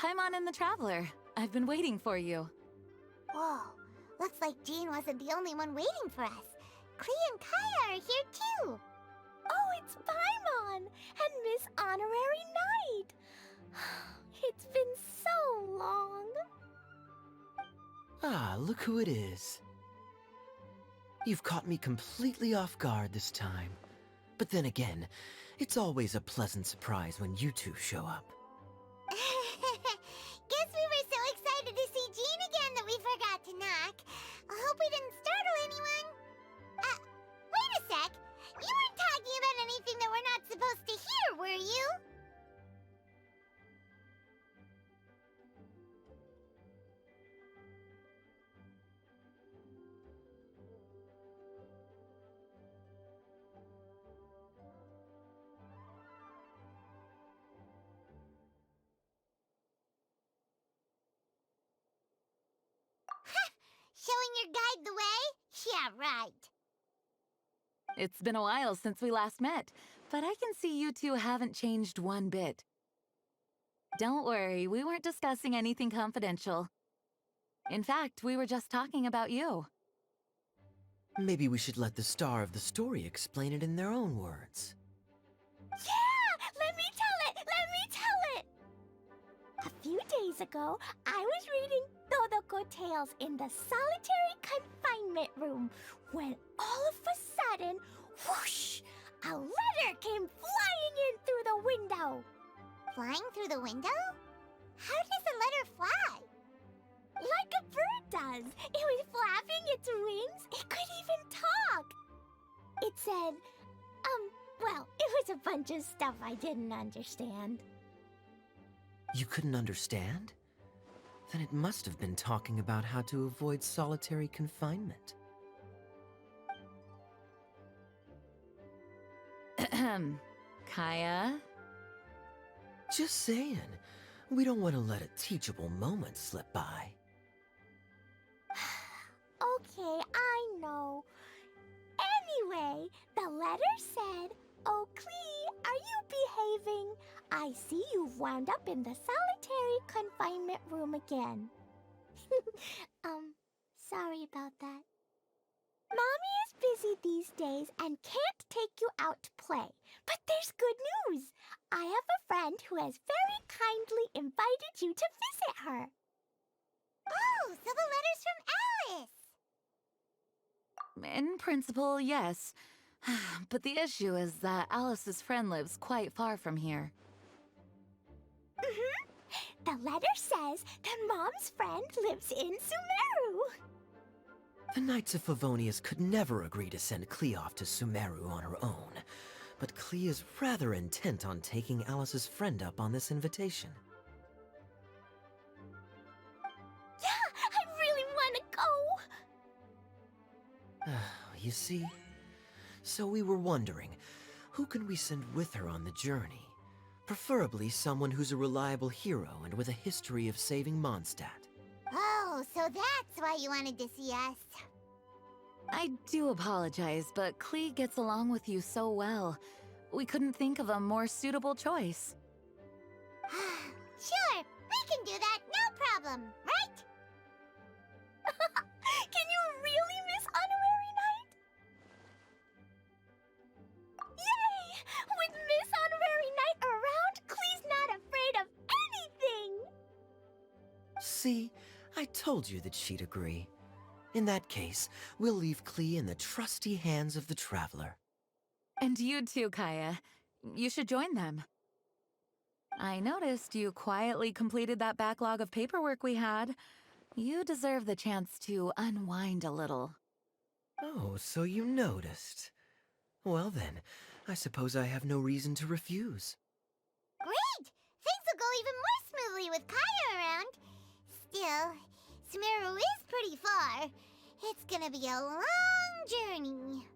Paimon and the Traveler. I've been waiting for you. Whoa, looks like Jean wasn't the only one waiting for us. Klee and Kaya are here too. Oh, it's Paimon and Miss Honorary Knight. It's been so long. Ah, look who it is. You've caught me completely off guard this time. But then again, it's always a pleasant surprise when you two show up. Guess we were so excited to see Jean again that we forgot to knock. I hope we didn't startle anyone. Wait a sec. You weren't talking about anything that we're not supposed to hear, were you? Showing your guide the way? Yeah, right. It's been a while since we last met, but I can see you two haven't changed one bit. Don't worry, we weren't discussing anything confidential. In fact, we were just talking about you. Maybe we should let the star of the story explain it in their own words. Yeah! Let me tell it! A few days ago, I was reading Todoko Tales in the solitary confinement room when all of a sudden, whoosh, a letter came flying in through the window. Flying through the window? How does a letter fly? Like a bird does. It was flapping its wings. It could even talk. It said, well, it was a bunch of stuff I didn't understand. You couldn't understand? Then it must have been talking about how to avoid solitary confinement. Kaya? Just saying. We don't want to let a teachable moment slip by. Okay, I know. Anyway, the letter said, "Oh, Klee, are you behaving? I see you've wound up in the solitary confinement room again." Sorry about that. Mommy is busy these days and can't take you out to play. But there's good news. I have a friend who has very kindly invited you to visit her. Oh, so the letter's from Alice. In principle, yes. But the issue is that Alice's friend lives quite far from here. The letter says that Mom's friend lives in Sumeru. The Knights of Favonius could never agree to send Klee off to Sumeru on her own, but Klee is rather intent on taking Alice's friend up on this invitation. Yeah, I really want to go. You see? So we were wondering, who can we send with her on the journey? Preferably someone who's a reliable hero and with a history of saving Mondstadt. Oh, so that's why you wanted to see us. I do apologize, but Klee gets along with you so well. We couldn't think of a more suitable choice. Sure, we can do that, no problem, right? Can you really, Miss Honorary Knight? Yay! With Miss Honorary Knight around, Klee's not afraid of anything! See? I told you that she'd agree. In that case, we'll leave Klee in the trusty hands of the Traveler. And you too, Kaya. You should join them. I noticed you quietly completed that backlog of paperwork we had. You deserve the chance to unwind a little. Oh, so you noticed. Well then, I suppose I have no reason to refuse. Great! Things will go even more smoothly with Kaya around. Still, Sumeru is pretty far. It's gonna be a long journey.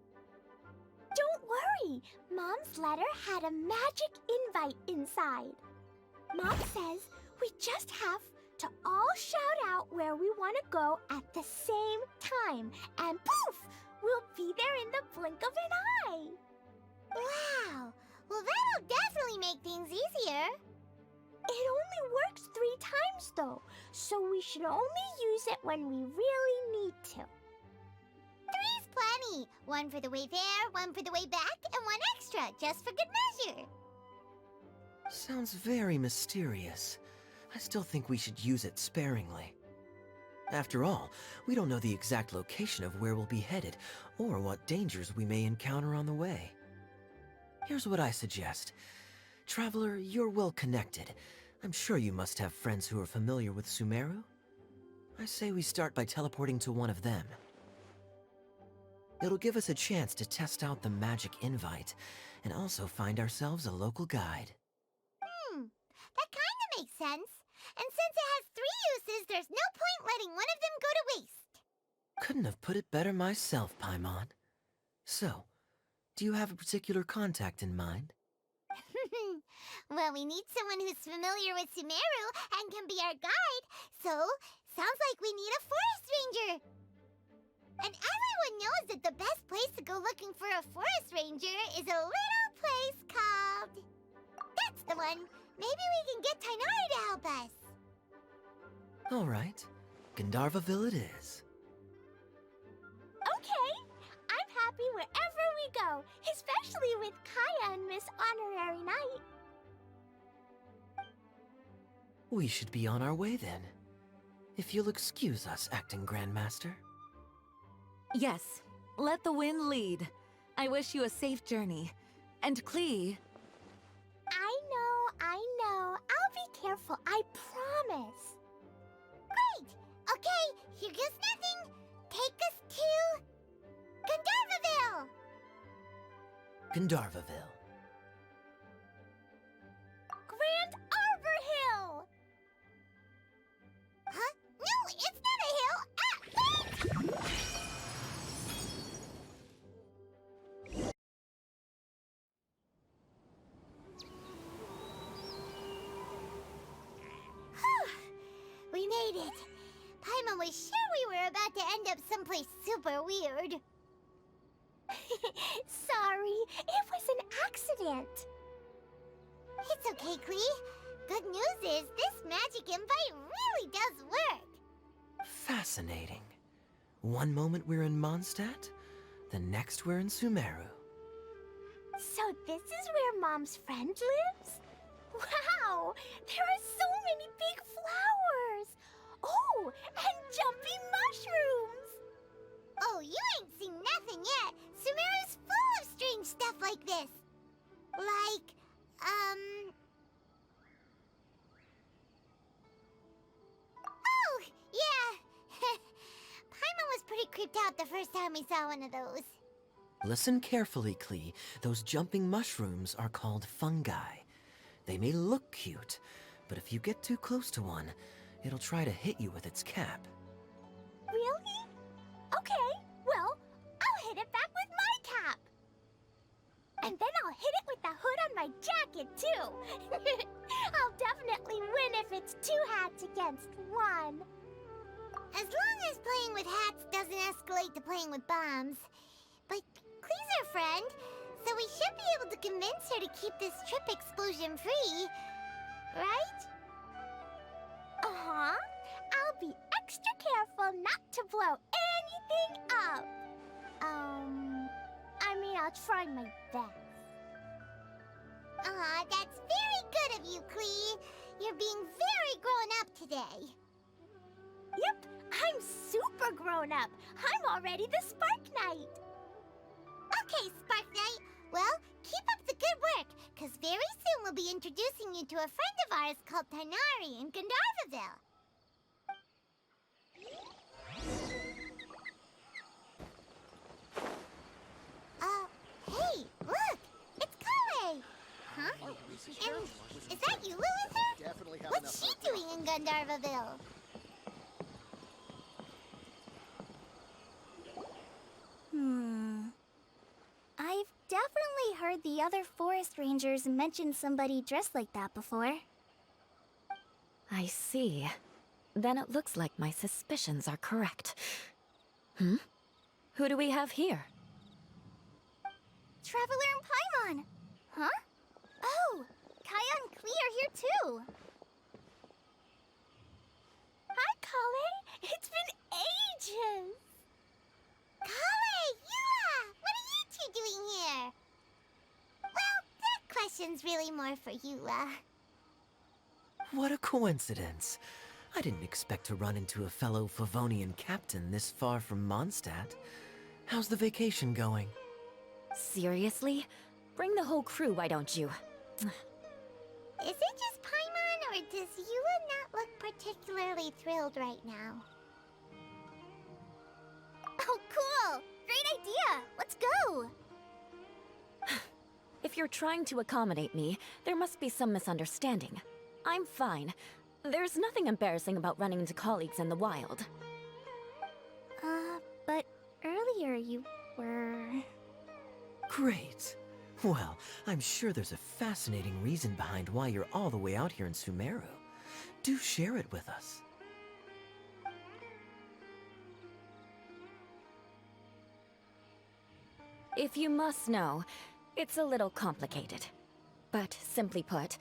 Don't worry, Mom's letter had a magic invite inside. Mom says we just have to all shout out where we want to go at the same time, and poof, we'll be there in the blink of an eye. Wow! Well, that'll definitely make things easier. It only works 3 times, though, so we should only use it when we really need to. 3's plenty. 1 for the way there, 1 for the way back, and 1 extra, just for good measure. Sounds very mysterious. I still think we should use it sparingly. After all, we don't know the exact location of where we'll be headed, or what dangers we may encounter on the way. Here's what I suggest. Traveler, you're well connected. I'm sure you must have friends who are familiar with Sumeru. I say we start by teleporting to one of them. It'll give us a chance to test out the magic invite, and also find ourselves a local guide. That kinda makes sense. And since it has 3 uses, there's no point letting one of them go to waste. Couldn't have put it better myself, Paimon. So, do you have a particular contact in mind? Well, we need someone who's familiar with Sumeru and can be our guide, so sounds like we need a forest ranger. And everyone knows that the best place to go looking for a forest ranger is a little place called... That's the one! Maybe we can get Tainari to help us. All right. Gandharvaville it is. Okay, I'm happy wherever we go, especially with Kaya and Miss Honorary Knight. We should be on our way then. If you'll excuse us, Acting Grandmaster. Yes, let the wind lead. I wish you a safe journey. And Klee, I know. I'll be careful, I promise. Great! Okay, here goes nothing. Take us to... Gandharvaville! Gandharvaville. Grand Arbor Hill! Huh? No, it's not a hill! Ah, wait! We made it. Paimon was sure we were about to end up someplace super weird. Sorry, it was an accident. It's okay, Klee. Good news is this magic invite really does work. Fascinating. One moment we're in Mondstadt, the next we're in Sumeru. So this is where Mom's friend lives? Wow, there are so many big flowers. Oh, and jumping mushrooms. Oh, you ain't seen nothing yet. Sumeru's full of strange stuff like this. Like, Oh, yeah. Paimon was pretty creeped out the first time we saw one of those. Listen carefully, Klee. Those jumping mushrooms are called fungi. They may look cute, but if you get too close to one, it'll try to hit you with its cap. Really? Okay, well, I'll hit it back with my cap. And then I'll hit it with the hood on my jacket, too. I'll definitely win if it's 2 hats against 1. As long as playing with hats doesn't escalate to playing with bombs. But Klee's our friend, so we should be able to convince her to keep this trip explosion-free. Right? Uh-huh. I'll be extra careful not to blow anything up. I mean, I'll try my best. Aw, that's very good of you, Klee. You're being very grown up today. Yep, I'm super grown up. I'm already the Spark Knight. Okay, Spark Knight. Well, keep up the good work, because very soon we'll be introducing you to a friend of ours called Tainari in Gandharvaville. Hey, look! It's Kale! Huh? And is that you, Lilith? Definitely have What's she doing in Gandharvaville? I've definitely heard the other forest rangers mention somebody dressed like that before. I see. Then it looks like my suspicions are correct. Who do we have here? Traveler and Paimon! Huh? Oh, Kaya and Klee are here too! Hi, Kale. It's been ages. Kale, Yua! What are you two doing here? Well, that question's really more for Yua. What a coincidence. I didn't expect to run into a fellow Favonian captain this far from Mondstadt. How's the vacation going? Seriously? Bring the whole crew, why don't you? Is it just Paimon, or does Yua not look particularly thrilled right now? Oh, cool. Great idea. Let's go. If you're trying to accommodate me, there must be some misunderstanding. I'm fine. There's nothing embarrassing about running into colleagues in the wild. But earlier you were... Great. Well, I'm sure there's a fascinating reason behind why you're all the way out here in Sumeru. Do share it with us. If you must know, it's a little complicated. But simply put,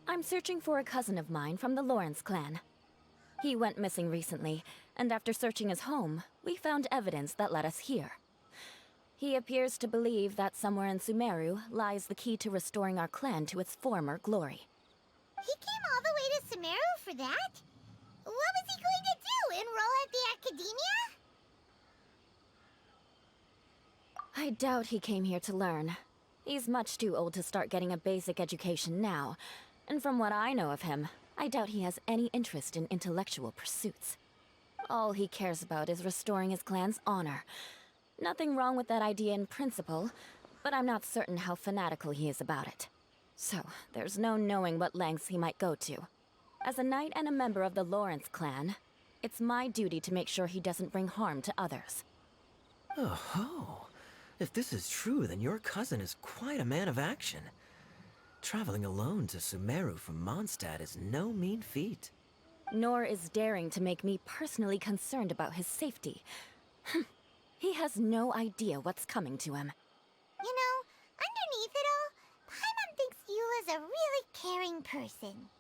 I'm searching for a cousin of mine from the Lawrence clan. He went missing recently, and after searching his home, we found evidence that led us here. He appears to believe that somewhere in Sumeru lies the key to restoring our clan to its former glory. He came all the way to Sumeru for that? What was he going to do, enroll at the academia? I doubt he came here to learn. He's much too old to start getting a basic education now, and from what I know of him, I doubt he has any interest in intellectual pursuits. All he cares about is restoring his clan's honor. Nothing wrong with that idea in principle, but I'm not certain how fanatical he is about it. So, there's no knowing what lengths he might go to. As a knight and a member of the Lawrence clan, it's my duty to make sure he doesn't bring harm to others. Oh-ho. If this is true, then your cousin is quite a man of action. Traveling alone to Sumeru from Mondstadt is no mean feat. Nor is daring to make me personally concerned about his safety. He has no idea what's coming to him. You know, underneath it all, Paimon thinks Yula's a really caring person.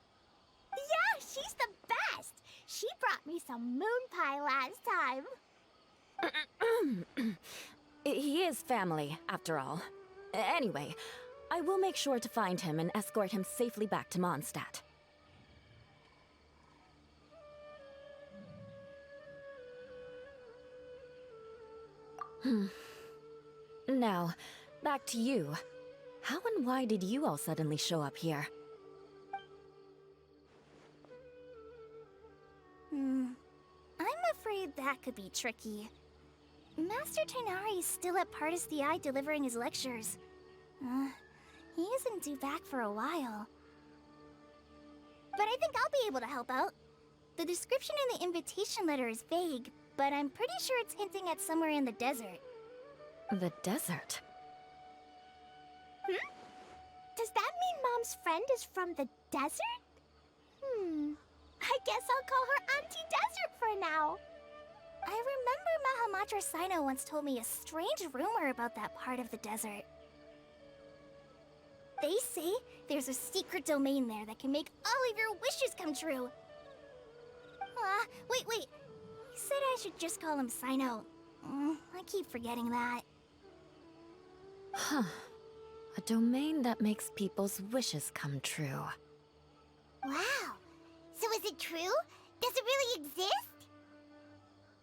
Yeah, she's the best. She brought me some moon pie last time. He is family, after all. Anyway, I will make sure to find him and escort him safely back to Mondstadt. Now, back to you. How and why did you all suddenly show up here? I'm afraid that could be tricky. Master Tighnari is still at Partis the Eye delivering his lectures. He isn't due back for a while. But I think I'll be able to help out. The description in the invitation letter is vague, but I'm pretty sure it's hinting at somewhere in the desert. The desert? Does that mean Mom's friend is from the desert? I guess I'll call her Auntie Desert for now. I remember Mahamatra Sino once told me a strange rumor about that part of the desert. They say there's a secret domain there that can make all of your wishes come true. Wait. He said I should just call him Sino. I keep forgetting that. Huh. A domain that makes people's wishes come true. Wow. So is it true? Does it really exist?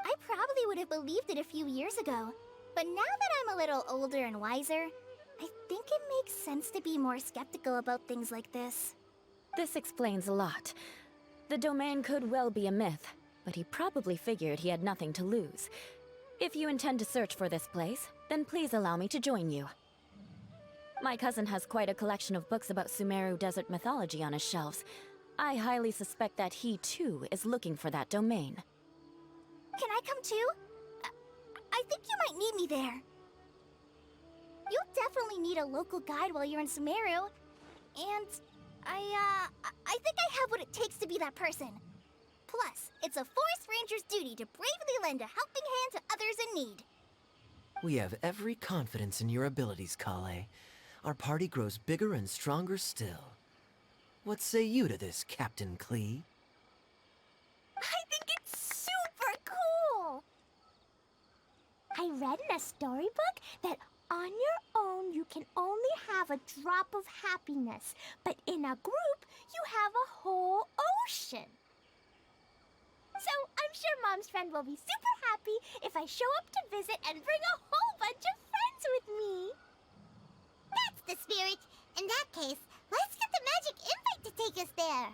I probably would have believed it a few years ago. But now that I'm a little older and wiser, I think it makes sense to be more skeptical about things like this. This explains a lot. The domain could well be a myth, but he probably figured he had nothing to lose. If you intend to search for this place, then please allow me to join you. My cousin has quite a collection of books about Sumeru desert mythology on his shelves. I highly suspect that he, too, is looking for that domain. Can I come too? I think you might need me there. You'll definitely need a local guide while you're in Sumeru. And I think I have what it takes to be that person. Plus, it's a forest ranger's duty to bravely lend a helping hand to others in need. We have every confidence in your abilities, Kale. Our party grows bigger and stronger still. What say you to this, Captain Klee? I think it's super cool! I read in a storybook that on your own you can only have a drop of happiness, but in a group you have a whole ocean. So I'm sure Mom's friend will be super happy if I show up to visit and bring a whole bunch of friends with me. That's the spirit. In that case, let's get the magic invite to take us there.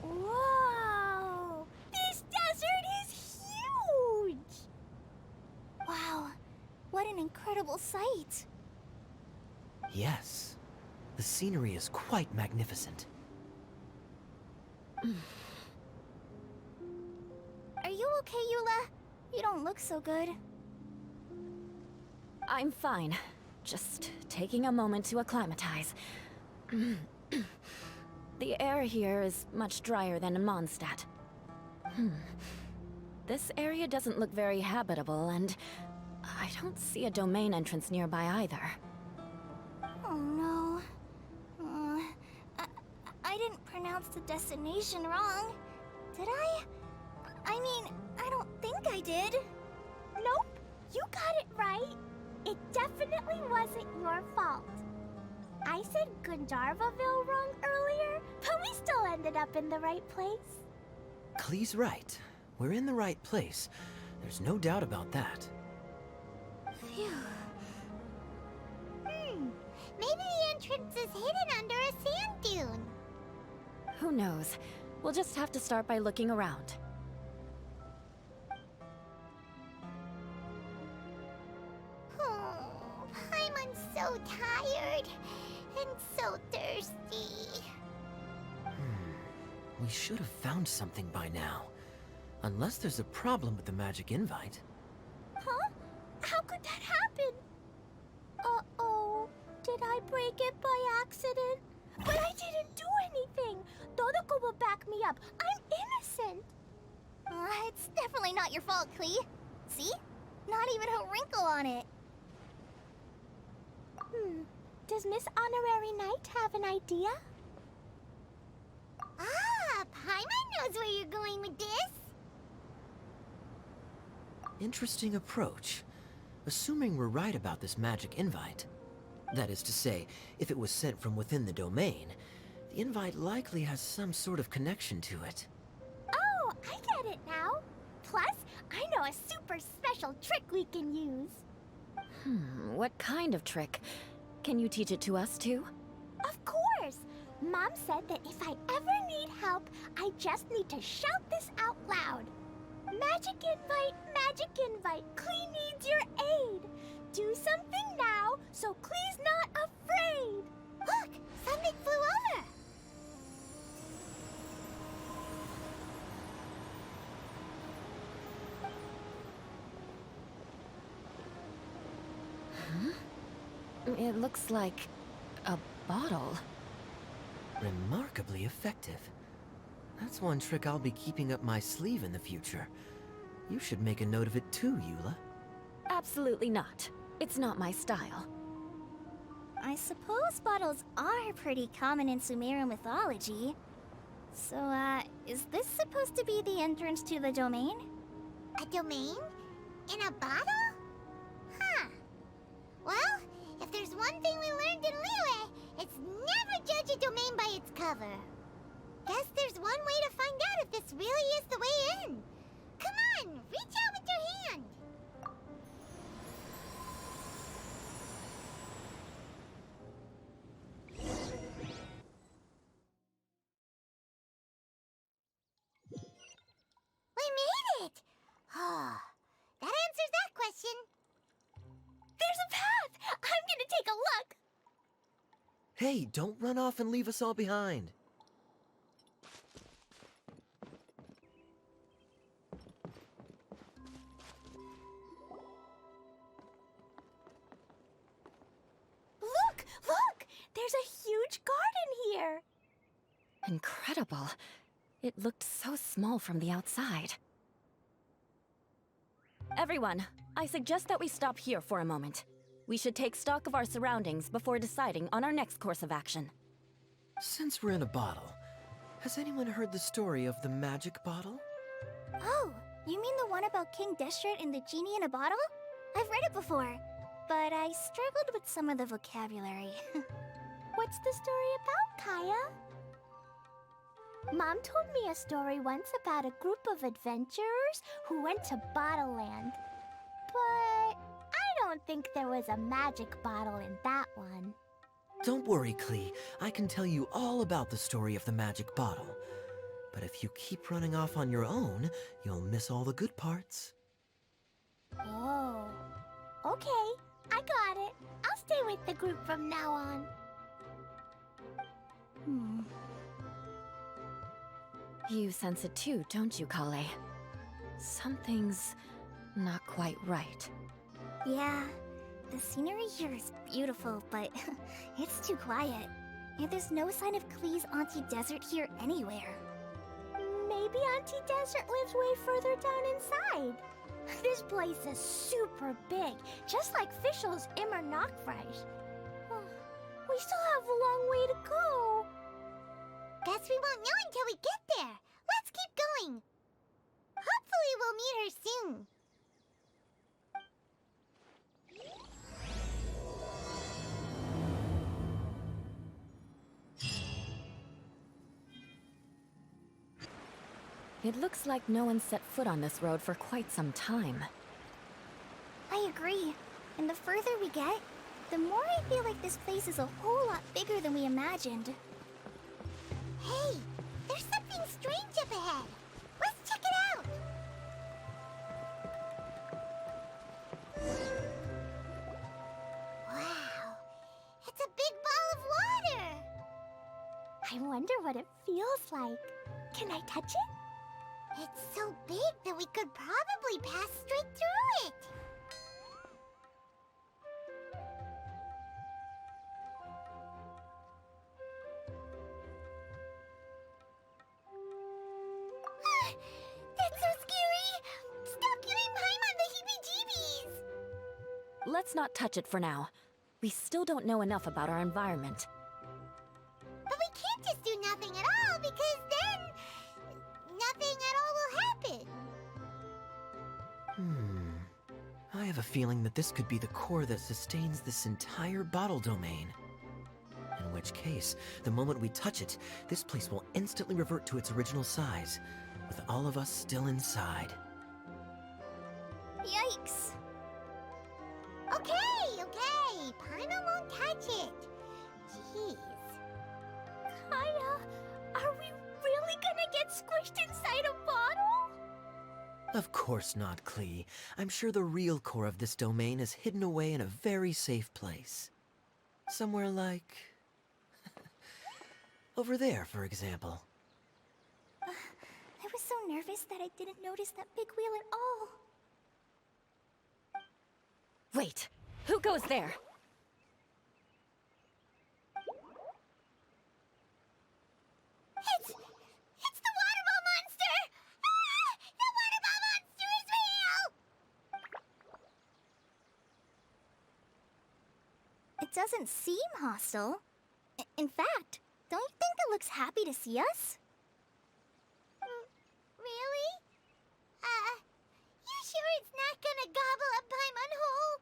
Whoa! This desert is huge! Wow, what an incredible sight. Yes, the scenery is quite magnificent. Are you okay, Eula? You don't look so good. I'm fine. Just taking a moment to acclimatize. The air here is much drier than in Mondstadt. This area doesn't look very habitable, and I don't see a domain entrance nearby either. Oh no. I didn't pronounce the destination wrong. Did I? I mean, I don't think I did. Nope, you got it right. It definitely wasn't your fault. I said Gandharvaville wrong earlier, but we still ended up in the right place. Klee's right. We're in the right place. There's no doubt about that. Phew. Maybe the entrance is hidden under a sand dune. Who knows? We'll just have to start by looking around. Oh, Paimon's so tired and so thirsty. We should have found something by now. Unless there's a problem with the magic invite. Huh? How could that happen? Uh-oh. Did I break it by accident? But I didn't do anything. Todoko will back me up. I'm innocent. It's definitely not your fault, Klee. See? Not even a wrinkle on it. Does Miss Honorary Knight have an idea? Ah, Paimon knows where you're going with this. Interesting approach. Assuming we're right about this magic invite. That is to say, if it was sent from within the domain, the invite likely has some sort of connection to it. Oh, I get it now. Plus, I know a super special trick we can use. What kind of trick? Can you teach it to us too? Of course! Mom said that if I ever need help, I just need to shout this out loud. Magic invite, Klee needs your aid. Do something now, so Klee's not afraid. Look, something flew over. It looks like a bottle. Remarkably effective. That's one trick I'll be keeping up my sleeve in the future. You should make a note of it too, Eula. Absolutely not. It's not my style. I suppose bottles are pretty common in Sumerian mythology. So, is this supposed to be the entrance to the domain? A domain? In a bottle? Huh. Well, if there's one thing we learned in Liyue, it's never judge a domain by its cover. Guess there's one way to find out if this really is the way in. Come on, reach out with your hand. We made it! Oh, that answers that question. There's a path! I'm gonna take a look! Hey, don't run off and leave us all behind. Look! There's a huge garden here! Incredible. It looked so small from the outside. Everyone, I suggest that we stop here for a moment. We should take stock of our surroundings before deciding on our next course of action. Since we're in a bottle, has anyone heard the story of the magic bottle? Oh, you mean the one about King Deshret and the genie in a bottle? I've read it before, but I struggled with some of the vocabulary. What's the story about, Kaya? Mom told me a story once about a group of adventurers who went to Bottle Land. But I don't think there was a magic bottle in that one. Don't worry, Klee. I can tell you all about the story of the magic bottle. But if you keep running off on your own, you'll miss all the good parts. Oh, okay. I got it. I'll stay with the group from now on. You sense it too, don't you, Kale? Something's not quite right. Yeah, the scenery here is beautiful, but it's too quiet. And there's no sign of Klee's Auntie Desert here anywhere. Maybe Auntie Desert lives way further down inside. This place is super big, just like Fischl's Immer Nachfreich. We still have a long way to go. Guess we won't know until we get there. Let's keep going. Hopefully we'll meet her soon. It looks like no one set foot on this road for quite some time. I agree. And the further we get, the more I feel like this place is a whole lot bigger than we imagined. Hey, there's something strange up ahead. Let's check it out. Wow, it's a big ball of water. I wonder what it feels like. Can I touch it? It's so big that we could probably pass straight through it. That's so scary! Stop giving Paimon the heebie-jeebies! Let's not touch it for now. We still don't know enough about our environment. But we can't just do nothing at all, because then nothing at all will happen. I have a feeling that this could be the core that sustains this entire bottle domain. In which case, the moment we touch it, this place will instantly revert to its original size, with all of us still inside. Yikes. Okay. Paimon won't touch it. Jeez. Kaya, are we really gonna get squished inside a bottle? Of course not, Klee. I'm sure the real core of this domain is hidden away in a very safe place. Somewhere like... over there, for example. I was so nervous that I didn't notice that big wheel at all. Wait, who goes there? It's the water ball monster! Ah! The water ball monster is real! It doesn't seem hostile. In fact, don't you think it looks happy to see us? Really? You sure it's not gonna gobble up Paimon whole?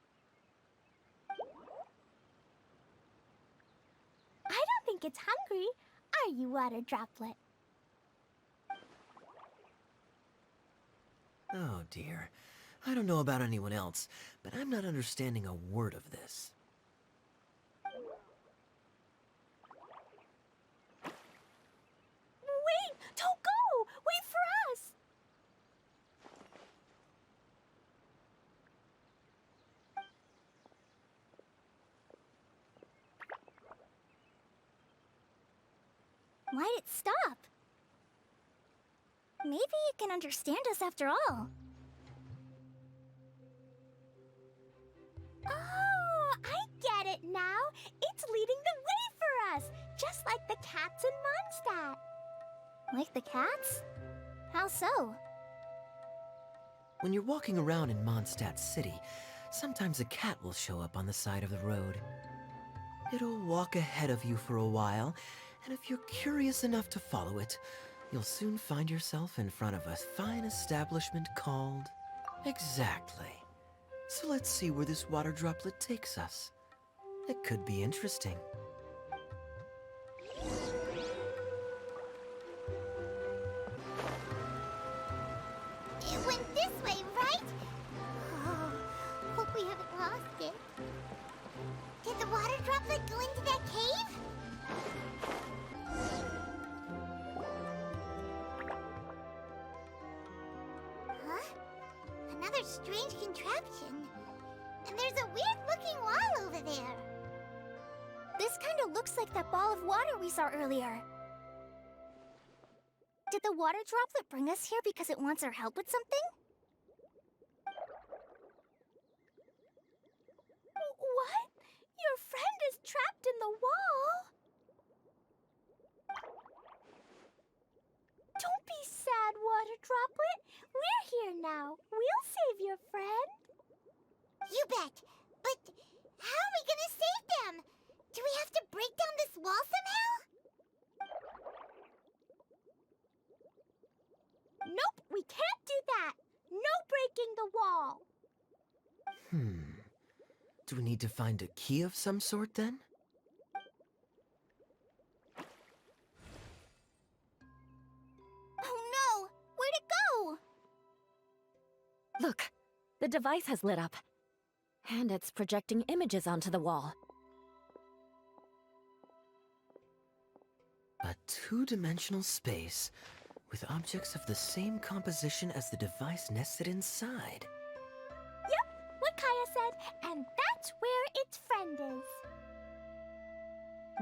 I don't think it's hungry. Are you, Water Droplet? Oh dear. I don't know about anyone else, but I'm not understanding a word of this. Wait! Don't go! Wait for us! Why'd it stop? Maybe it can understand us after all. Oh, I get it now. It's leading the way for us, just like the cats in Mondstadt. Like the cats? How so? When you're walking around in Mondstadt City, sometimes a cat will show up on the side of the road. It'll walk ahead of you for a while, and if you're curious enough to follow it, you'll soon find yourself in front of a fine establishment called... Exactly. So let's see where this water droplet takes us. It could be interesting. It went this way, right? Oh, hope we haven't lost it. Did the water droplet go into that cave? Huh? Another strange contraption. And there's a weird-looking wall over there. This kind of looks like that ball of water we saw earlier. Did the water droplet bring us here because it wants our help with something? What? Your friend is trapped in the wall? Don't be sad, water droplet. We're here now. We'll save your friend. You bet. But how are we gonna save them? Do we have to break down this wall somehow? Nope, we can't do that. No breaking the wall. Do we need to find a key of some sort then? Oh no! Where'd it go? Look, the device has lit up. And it's projecting images onto the wall. A two-dimensional space with objects of the same composition as the device nested inside. Yep, what Kaya said, and that's where its friend is.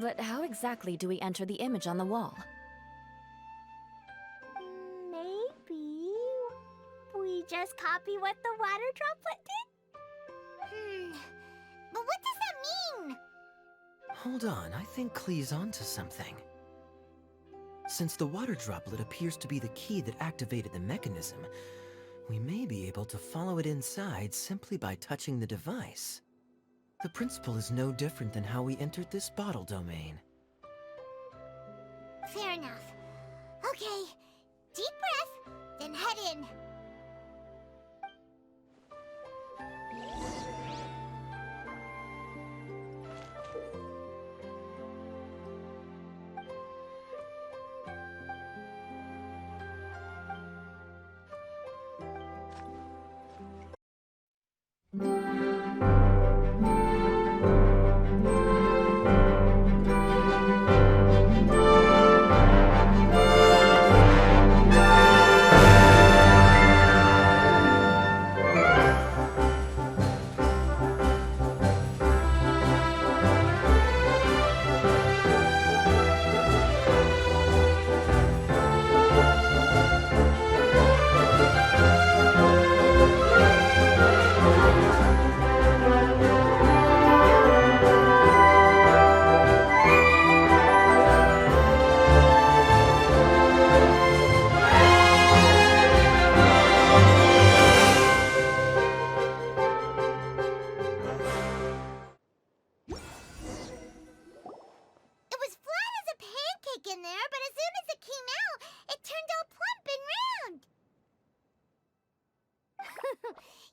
But how exactly do we enter the image on the wall? Maybe we just copy what the water droplet did? But what does that mean? Hold on, I think Klee's onto something. Since the water droplet appears to be the key that activated the mechanism, we may be able to follow it inside simply by touching the device. The principle is no different than how we entered this bottle domain. Fair enough. Okay, deep breath, then head in. In there, but as soon as it came out, it turned all plump and round.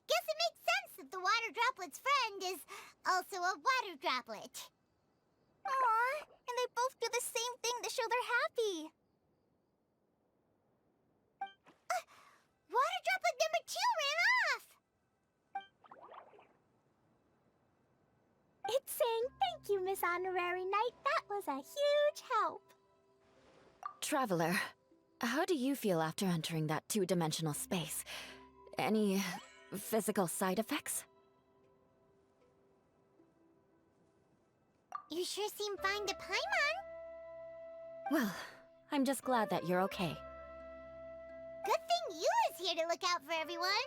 Guess it makes sense that the water droplet's friend is also a water droplet. Aww, and they both do the same thing to show they're happy. Water droplet number 2 ran off. It's saying thank you, Miss Honorary Knight. That was a huge help. Traveler, how do you feel after entering that two-dimensional space? Any physical side effects? You sure seem fine to Paimon. Well, I'm just glad that you're okay. Good thing Eula's here to look out for everyone.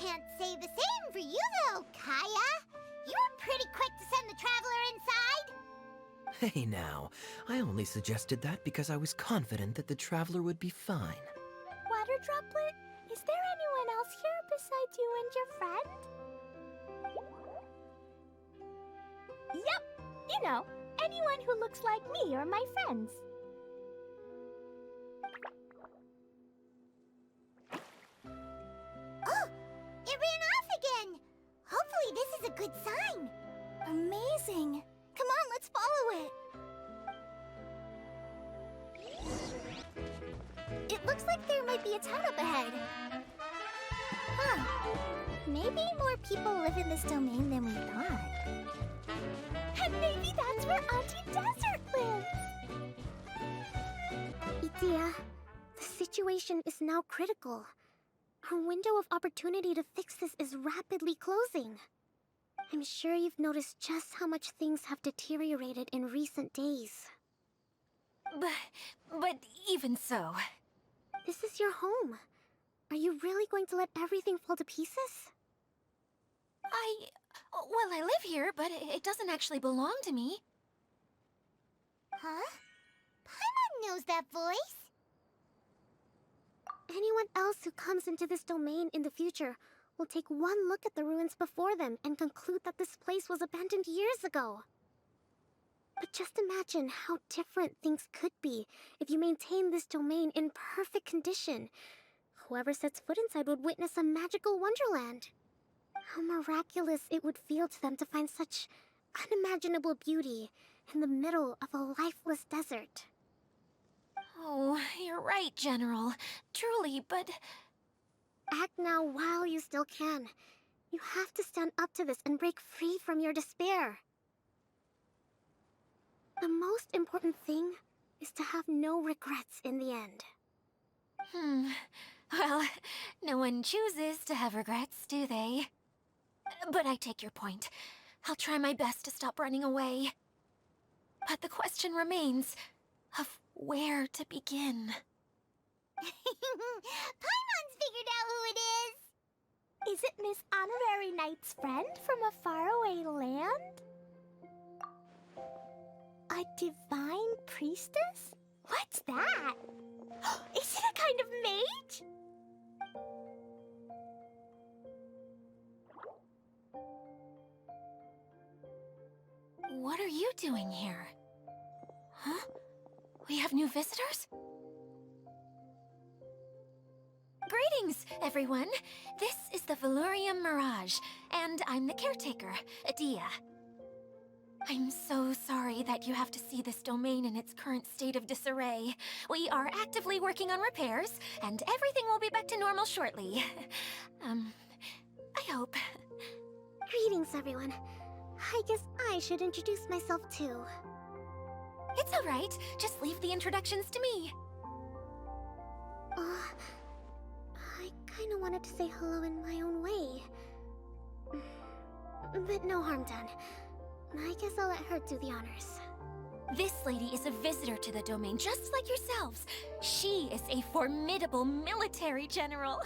Can't say the same for you, though, Kaya. You were pretty quick to send the traveler inside. Hey now, I only suggested that because I was confident that the traveler would be fine. Water Droplet, is there anyone else here besides you and your friend? Yep, you know, anyone who looks like me or my friends. Oh, it ran off again. Hopefully this is a good sign. Amazing. Come on, let's follow it. It looks like there might be a town up ahead. Huh. Maybe more people live in this domain than we thought. And maybe that's where Auntie Desert lives. Itia, the situation is now critical. Our window of opportunity to fix this is rapidly closing. I'm sure you've noticed just how much things have deteriorated in recent days. But even so... This is your home. Are you really going to let everything fall to pieces? Well, I live here, but it doesn't actually belong to me. Huh? Paimon knows that voice. Anyone else who comes into this domain in the future will take one look at the ruins before them and conclude that this place was abandoned years ago. But just imagine how different things could be if you maintain this domain in perfect condition. Whoever sets foot inside would witness a magical wonderland. How miraculous it would feel to them to find such unimaginable beauty in the middle of a lifeless desert. Oh, you're right, General. Truly, but... Act now while you still can. You have to stand up to this and break free from your despair. The most important thing is to have no regrets in the end. Well, no one chooses to have regrets, do they? But I take your point. I'll try my best to stop running away. But the question remains of where to begin. Paimon's figured out who it is. Is it Miss Honorary Knight's friend from a faraway land? A divine priestess? What's that? Is it a kind of mage? What are you doing here? Huh? We have new visitors? Greetings, everyone. This is the Valurium Mirage, and I'm the caretaker, Adia. I'm so sorry that you have to see this domain in its current state of disarray. We are actively working on repairs, and everything will be back to normal shortly. I hope. Greetings, everyone. I guess I should introduce myself too. It's all right. Just leave the introductions to me. I kinda wanted to say hello in my own way. But no harm done. I guess I'll let her do the honors. This lady is a visitor to the domain, just like yourselves. She is a formidable military general.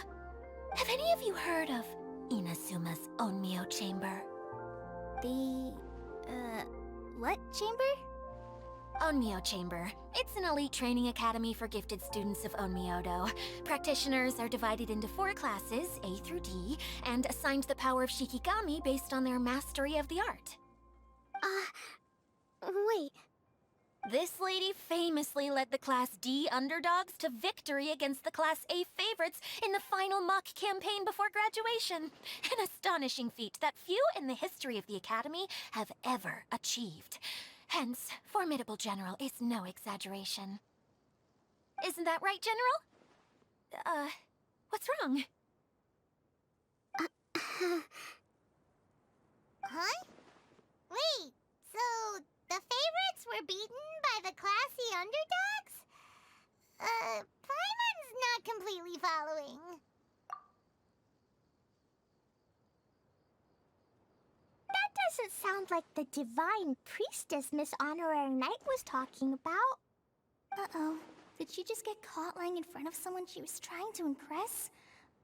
Have any of you heard of Inasuma's Onmyo Chamber? What chamber? Onmyo Chamber. It's an elite training academy for gifted students of Onmyodo. Practitioners are divided into 4 classes, A through D, and assigned the power of Shikigami based on their mastery of the art. Wait. This lady famously led the Class D underdogs to victory against the Class A favorites in the final mock campaign before graduation. An astonishing feat that few in the history of the Academy have ever achieved. Hence, formidable general is no exaggeration. Isn't that right, General? What's wrong? Huh? Wait, so the favorites were beaten by the classy underdogs? Paimon's not completely following. That doesn't sound like the divine priestess Miss Honorary Knight was talking about. Uh-oh. Did she just get caught lying in front of someone she was trying to impress?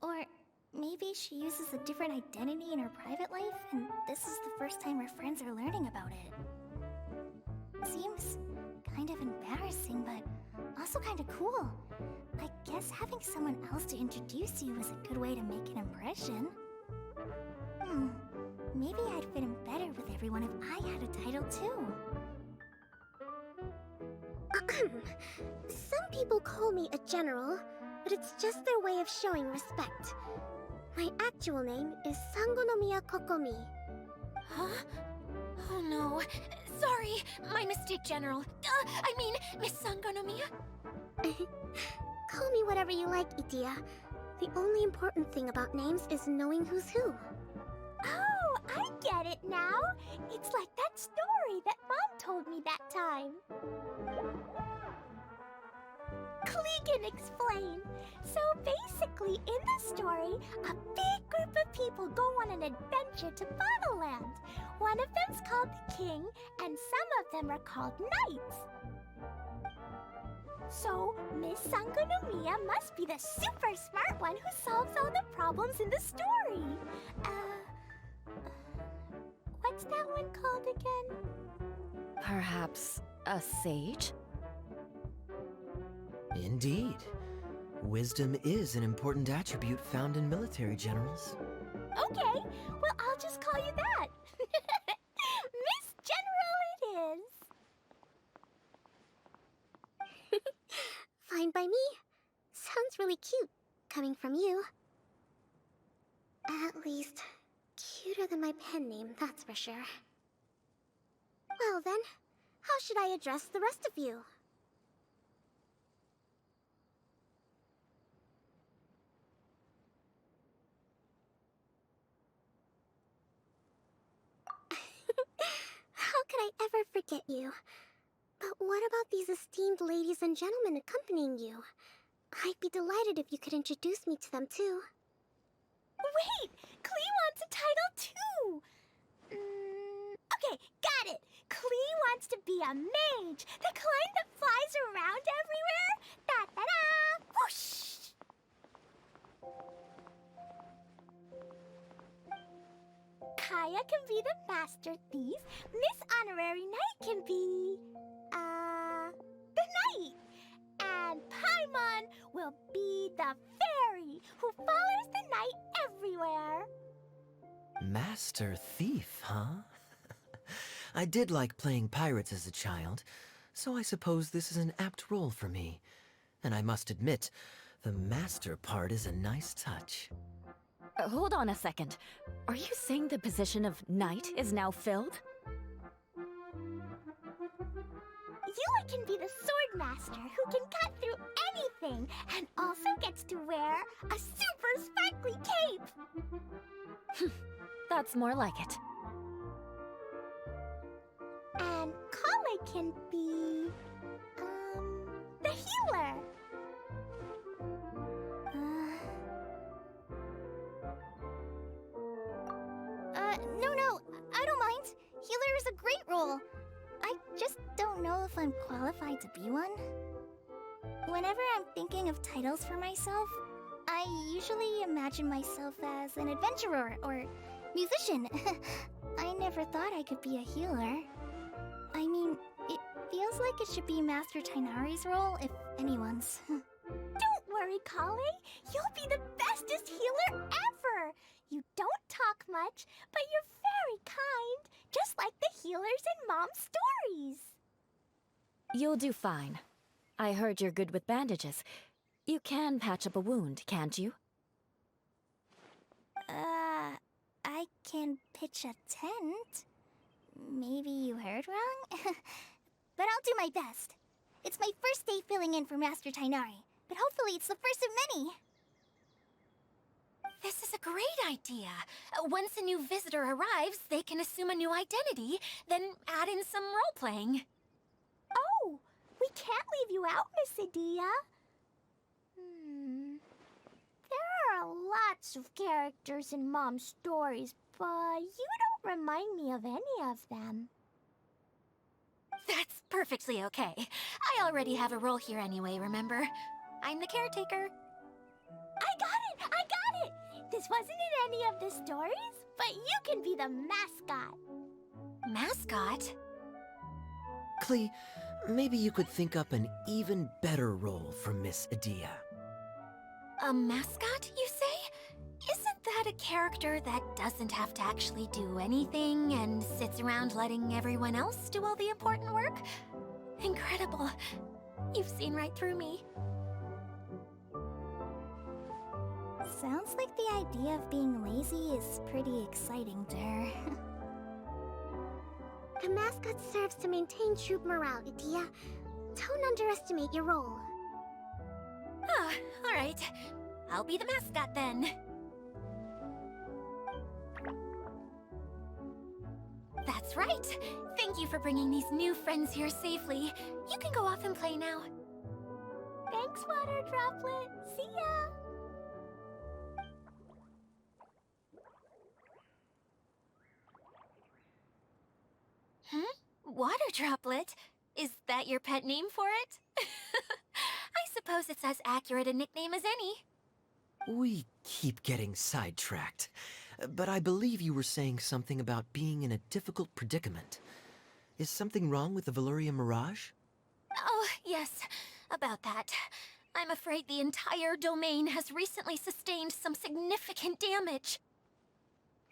Or maybe she uses a different identity in her private life, and this is the first time her friends are learning about it. Seems kind of embarrassing, but also kind of cool. I guess having someone else to introduce you is a good way to make an impression. Maybe I'd fit in better with everyone if I had a title too. Some people call me a general, but it's just their way of showing respect. My actual name is Sangonomiya Kokomi. Huh? Oh no. Sorry, my mistake, General. I mean, Miss Sangonomiya. Call me whatever you like, Itia. The only important thing about names is knowing who's who. Oh, I get it now. It's like that story that Mom told me that time. Klee can explain. So basically, in the story, a big group of people go on an adventure to Bottleland. One of them's called the King, and some of them are called Knights. So, Miss Sangonomiya must be the super smart one who solves all the problems in the story. What's that one called again? Perhaps a sage? Indeed. Wisdom is an important attribute found in military generals. Okay, well, I'll just call you that. Miss General it is. Fine by me. Sounds really cute, coming from you. At least, cuter than my pen name, that's for sure. Well then, how should I address the rest of you? How could I ever forget you? But what about these esteemed ladies and gentlemen accompanying you? I'd be delighted if you could introduce me to them too. Wait, Klee wants a title too. Okay, got it. Klee wants to be a mage, the kind that flies around everywhere. Da-da-da! Whoosh! Kaya can be the master thief. Miss Honorary Knight can be... the knight. And Paimon will be the fairy who follows the knight everywhere. Master Thief, huh? I did like playing pirates as a child, so I suppose this is an apt role for me. And I must admit, the master part is a nice touch. Hold on a second. Are you saying the position of knight is now filled? Yui can be the sword master who can cut through anything and also gets to wear a super sparkly cape. That's more like it. And Kale can be... the healer. No, I don't mind. Healer is a great role. I just don't know if I'm qualified to be one. Whenever I'm thinking of titles for myself, I usually imagine myself as an adventurer or musician. I never thought I could be a healer. I mean, it feels like it should be Master Tainari's role, if anyone's. Don't worry, Kale. You'll be the bestest healer ever. You don't talk much, but you're very kind, just like the healers in Mom's stories. You'll do fine. I heard you're good with bandages. You can patch up a wound, can't you? I can pitch a tent. Maybe you heard wrong? But I'll do my best. It's my first day filling in for Master Tainari, but hopefully it's the first of many. This is a great idea. Once a new visitor arrives, they can assume a new identity, then add in some role-playing. Oh, we can't leave you out, Miss Adia. There are lots of characters in Mom's stories, but you don't remind me of any of them. That's perfectly okay. I already have a role here anyway, remember? I'm the caretaker. I got it! This wasn't in any of the stories, but you can be the mascot. Mascot? Klee, maybe you could think up an even better role for Miss Adia. A mascot, you say? Isn't that a character that doesn't have to actually do anything and sits around letting everyone else do all the important work? Incredible. You've seen right through me. Sounds like the idea of being lazy is pretty exciting to her. The mascot serves to maintain troop morale, Adia. Don't underestimate your role. Ah, alright. I'll be the mascot then. That's right. Thank you for bringing these new friends here safely. You can go off and play now. Thanks, Water Droplet. See ya! Water Droplet? Is that your pet name for it? I suppose it's as accurate a nickname as any. We keep getting sidetracked, but I believe you were saying something about being in a difficult predicament. Is something wrong with the Veluria Mirage? Oh, yes, about that. I'm afraid the entire domain has recently sustained some significant damage.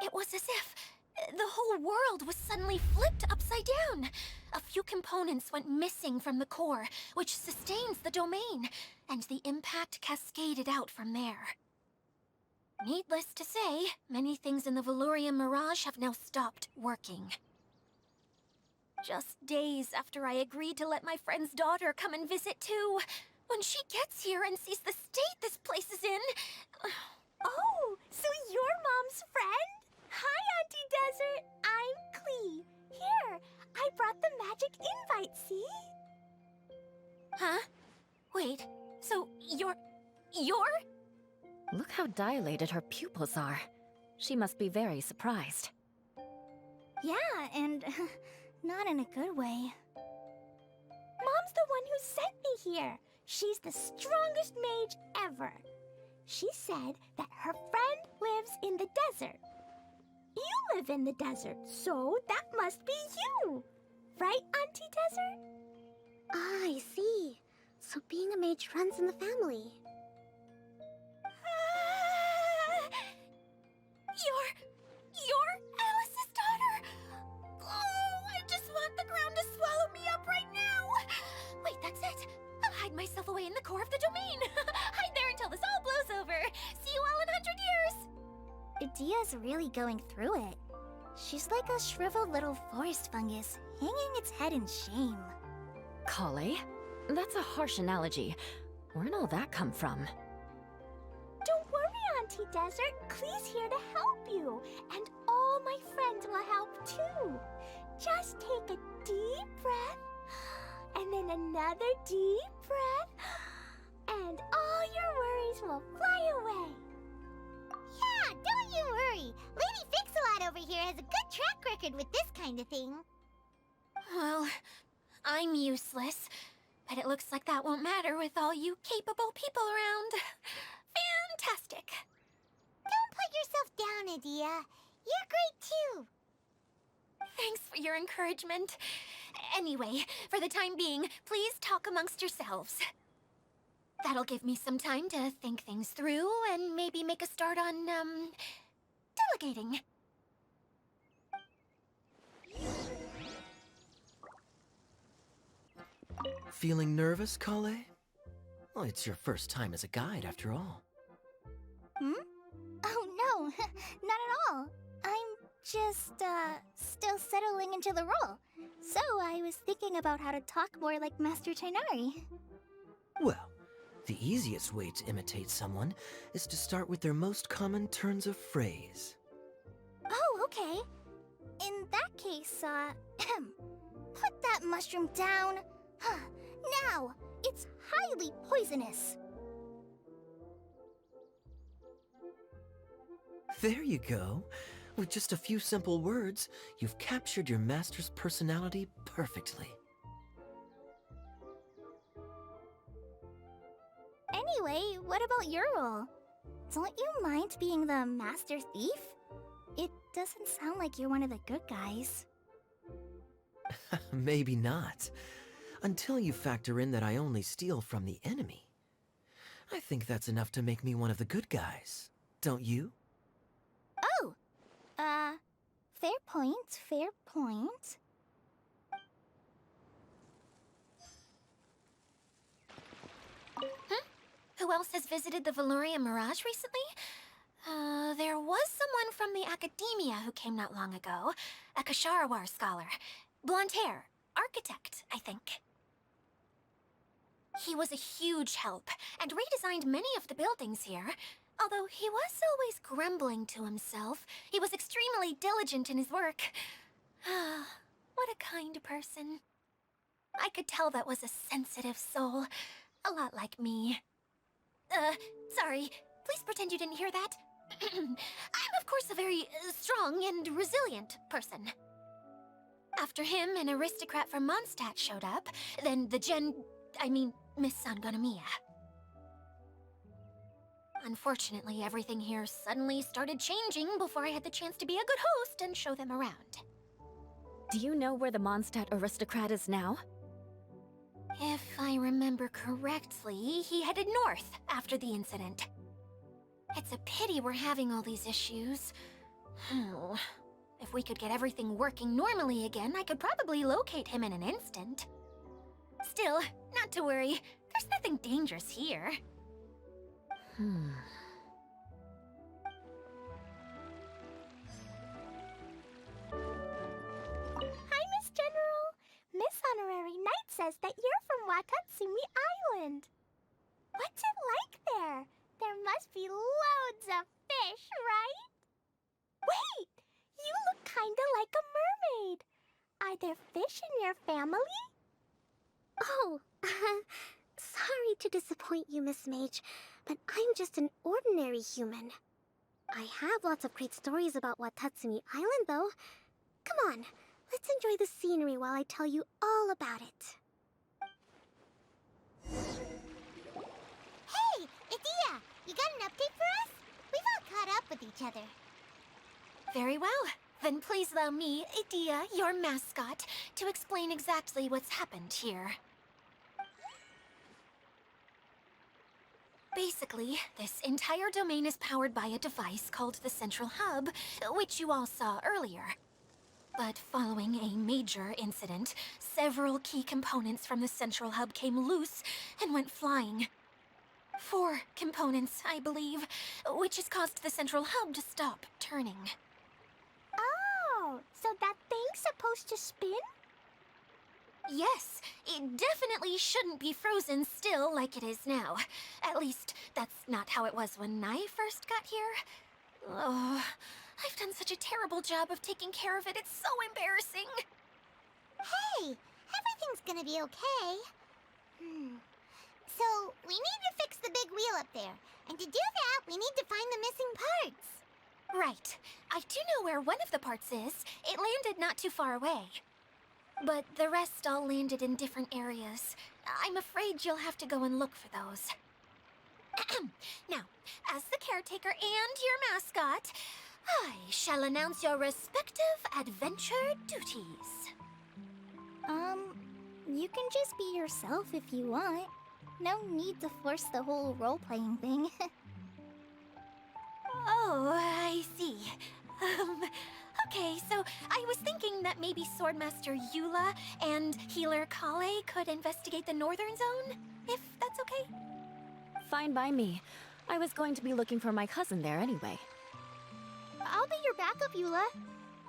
It was as if the whole world was suddenly flipped upside down. A few components went missing from the core, which sustains the domain, and the impact cascaded out from there. Needless to say, many things in the Veluria Mirage have now stopped working. Just days after I agreed to let my friend's daughter come and visit too, when she gets here and sees the state this place is in... Oh, so you're Mom's friend? Hi, Auntie Desert. I'm Klee. Here, I brought the magic invite, see? Huh? Wait, so you're... Look how dilated her pupils are. She must be very surprised. Yeah, and not in a good way. Mom's the one who sent me here. She's the strongest mage ever. She said that her friend lives in the desert. You live in the desert, so that must be you. Right, Auntie Desert? Ah, I see. So being a mage runs in the family. You're Alice's daughter! Oh, I just want the ground to swallow me up right now! Wait, that's it! I'll hide myself away in the core of the domain! Hide there until this all blows over! See you all in 100 years! Adia's really going through it. She's like a shriveled little forest fungus, hanging its head in shame. Kale? That's a harsh analogy. Where'd all that come from? Don't worry, Auntie Desert. Klee's here to help you. And all my friends will help too. Just take a deep breath, and then another deep breath, and all your worries will fly away. Yeah, don't you worry. Lady Fix-a-Lot over here has a good track record with this kind of thing. Well, I'm useless, but it looks like that won't matter with all you capable people around. Fantastic! Don't put yourself down, Adia. You're great too. Thanks for your encouragement. Anyway, for the time being, please talk amongst yourselves. That'll give me some time to think things through and maybe make a start on, delegating. Feeling nervous, Kale? Well, it's your first time as a guide, after all. Oh no, not at all. I'm just, still settling into the role. So I was thinking about how to talk more like Master Tighnari. Well, the easiest way to imitate someone is to start with their most common turns of phrase. Oh, okay. In that case, put that mushroom down. Now, it's highly poisonous. There you go. With just a few simple words, you've captured your master's personality perfectly. Anyway, what about your role? Don't you mind being the master thief? It doesn't sound like you're one of the good guys. Maybe not. Until you factor in that I only steal from the enemy. I think that's enough to make me one of the good guys. Don't you? Oh, fair point, fair point. Who else has visited the Veloria Mirage recently? There was someone from the academia who came not long ago. A Kasharawar scholar. Blonde hair. Architect, I think. He was a huge help, and redesigned many of the buildings here. Although he was always grumbling to himself, he was extremely diligent in his work. What a kind person. I could tell that was a sensitive soul. A lot like me. Sorry. Please pretend you didn't hear that. I'm, of course, a very strong and resilient person. After him, an aristocrat from Mondstadt showed up. Then the Miss Sangonomiya. Unfortunately, everything here suddenly started changing before I had the chance to be a good host and show them around. Do you know where the Mondstadt aristocrat is now? If I remember correctly, he headed north after the incident. It's a pity we're having all these issues. If we could get everything working normally again, I could probably locate him in an instant. Still, not to worry. There's nothing dangerous here. Hi, Miss General. Miss Honorary Knight says that you're from Watatsumi Island. What's it like there? There must be loads of fish, right? Wait! You look kinda like a mermaid. Are there fish in your family? Oh, sorry to disappoint you, Miss Mage, but I'm just an ordinary human. I have lots of great stories about Watatsumi Island, though. Come on, let's enjoy the scenery while I tell you all about it. Hey, Idia, you got an update for us? We've all caught up with each other. Very well. Then please allow me, Idia, your mascot, to explain exactly what's happened here. Basically, this entire domain is powered by a device called the Central Hub, which you all saw earlier. But following a major incident, several key components from the Central Hub came loose and went flying. 4 components, I believe, which has caused the Central Hub to stop turning. Oh, so that thing's supposed to spin? Yes, it definitely shouldn't be frozen still like it is now. At least, that's not how it was when I first got here. Oh, I've done such a terrible job of taking care of it, it's so embarrassing. Hey, everything's gonna be okay. So, we need to fix the big wheel up there. And to do that, we need to find the missing parts. Right. I do know where one of the parts is. It landed not too far away. But the rest all landed in different areas. I'm afraid you'll have to go and look for those. Now, as the caretaker and your mascot, I shall announce your respective adventure duties. You can just be yourself if you want. No need to force the whole role-playing thing. Oh, I see. Okay, so I was thinking that maybe Swordmaster Eula and Healer Kale could investigate the Northern Zone, if that's okay? Fine by me. I was going to be looking for my cousin there anyway. I'll be your backup, Eula.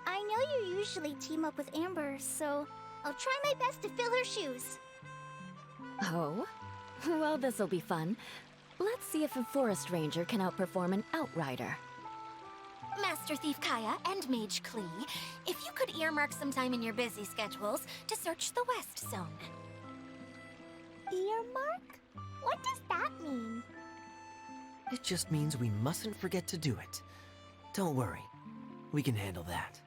I know you usually team up with Amber, so I'll try my best to fill her shoes. Oh? Well, this'll be fun. Let's see if a forest ranger can outperform an outrider. Master Thief Kaya and Mage Klee, if you could earmark some time in your busy schedules to search the West Zone. Earmark? What does that mean? It just means we mustn't forget to do it. Don't worry, we can handle that.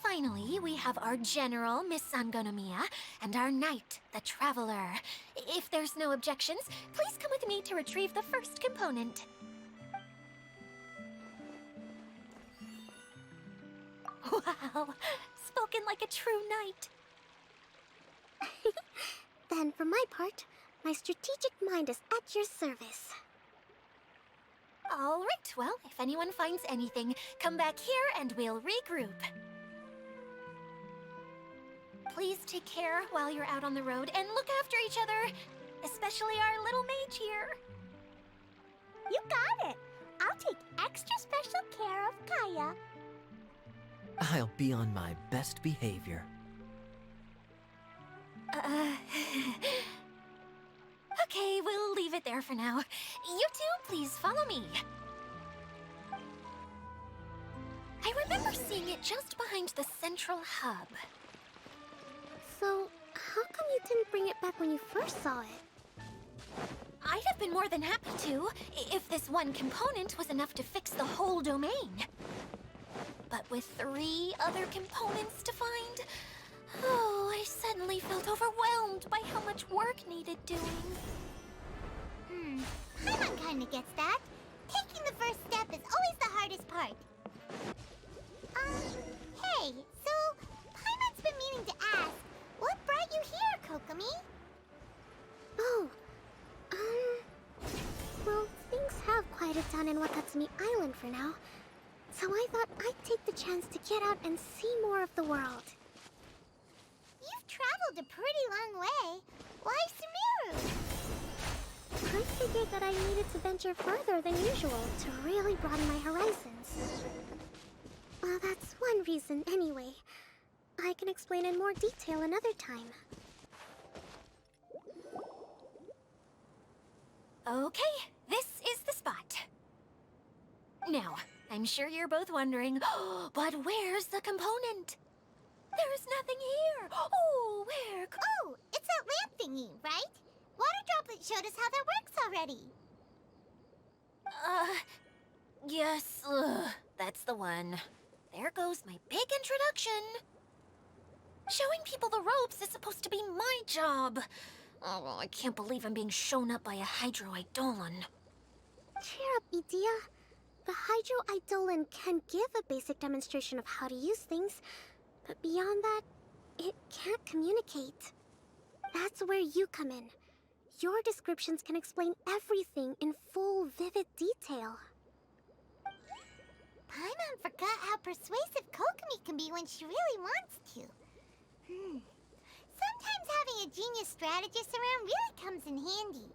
Finally, we have our General, Miss Sangonomiya, and our Knight, the Traveler. If there's no objections, please come with me to retrieve the first component. Wow, Spoken like a true knight. Then, for my part, my strategic mind is at your service. All right, well, if anyone finds anything, come back here and we'll regroup. Please take care while you're out on the road and look after each other, especially our little mage here. You got it. I'll take extra special care of Kaya. I'll be on my best behavior. Okay, we'll leave it there for now. You two, please follow me. I remember seeing it just behind the central hub. So, how come you didn't bring it back when you first saw it? I'd have been more than happy to, if this one component was enough to fix the whole domain. But with 3 other components to find, oh, I suddenly felt overwhelmed by how much work needed doing. Paimon kinda gets that. Taking the first step is always the hardest part. Hey, so Paimon's been meaning to ask, what brought you here, Kokomi? Oh, well, things have quieted down in Watatsumi Island for now. So I thought I'd take the chance to get out and see more of the world. You've traveled a pretty long way. Why Sumeru? I figured that I needed to venture further than usual to really broaden my horizons. Well, that's one reason anyway. I can explain in more detail another time. Okay, this is the spot. Now, I'm sure you're both wondering, but where's the component? There's nothing here. Oh, where? Oh, it's that lamp thingy, right? Water Droplet showed us how that works already. Yes, that's the one. There goes my big introduction. Showing people the ropes is supposed to be my job. Oh, I can't believe I'm being shown up by a Hydro-Eidolon. Cheer up, Edea. The Hydro-Eidolon can give a basic demonstration of how to use things, but beyond that, it can't communicate. That's where you come in. Your descriptions can explain everything in full, vivid detail. Paimon forgot how persuasive Kokomi can be when she really wants to. Sometimes having a genius strategist around really comes in handy.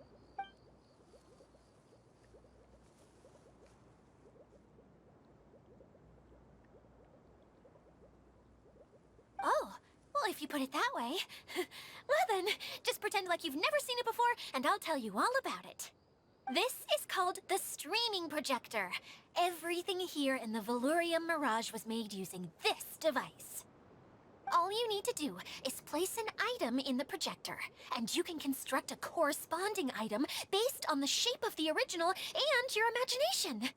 Oh, well, if you put it that way. Well then, just pretend like you've never seen it before, and I'll tell you all about it. This is called the streaming projector. Everything here in the Valurium Mirage was made using this device. All you need to do is place an item in the projector, and you can construct a corresponding item based on the shape of the original and your imagination.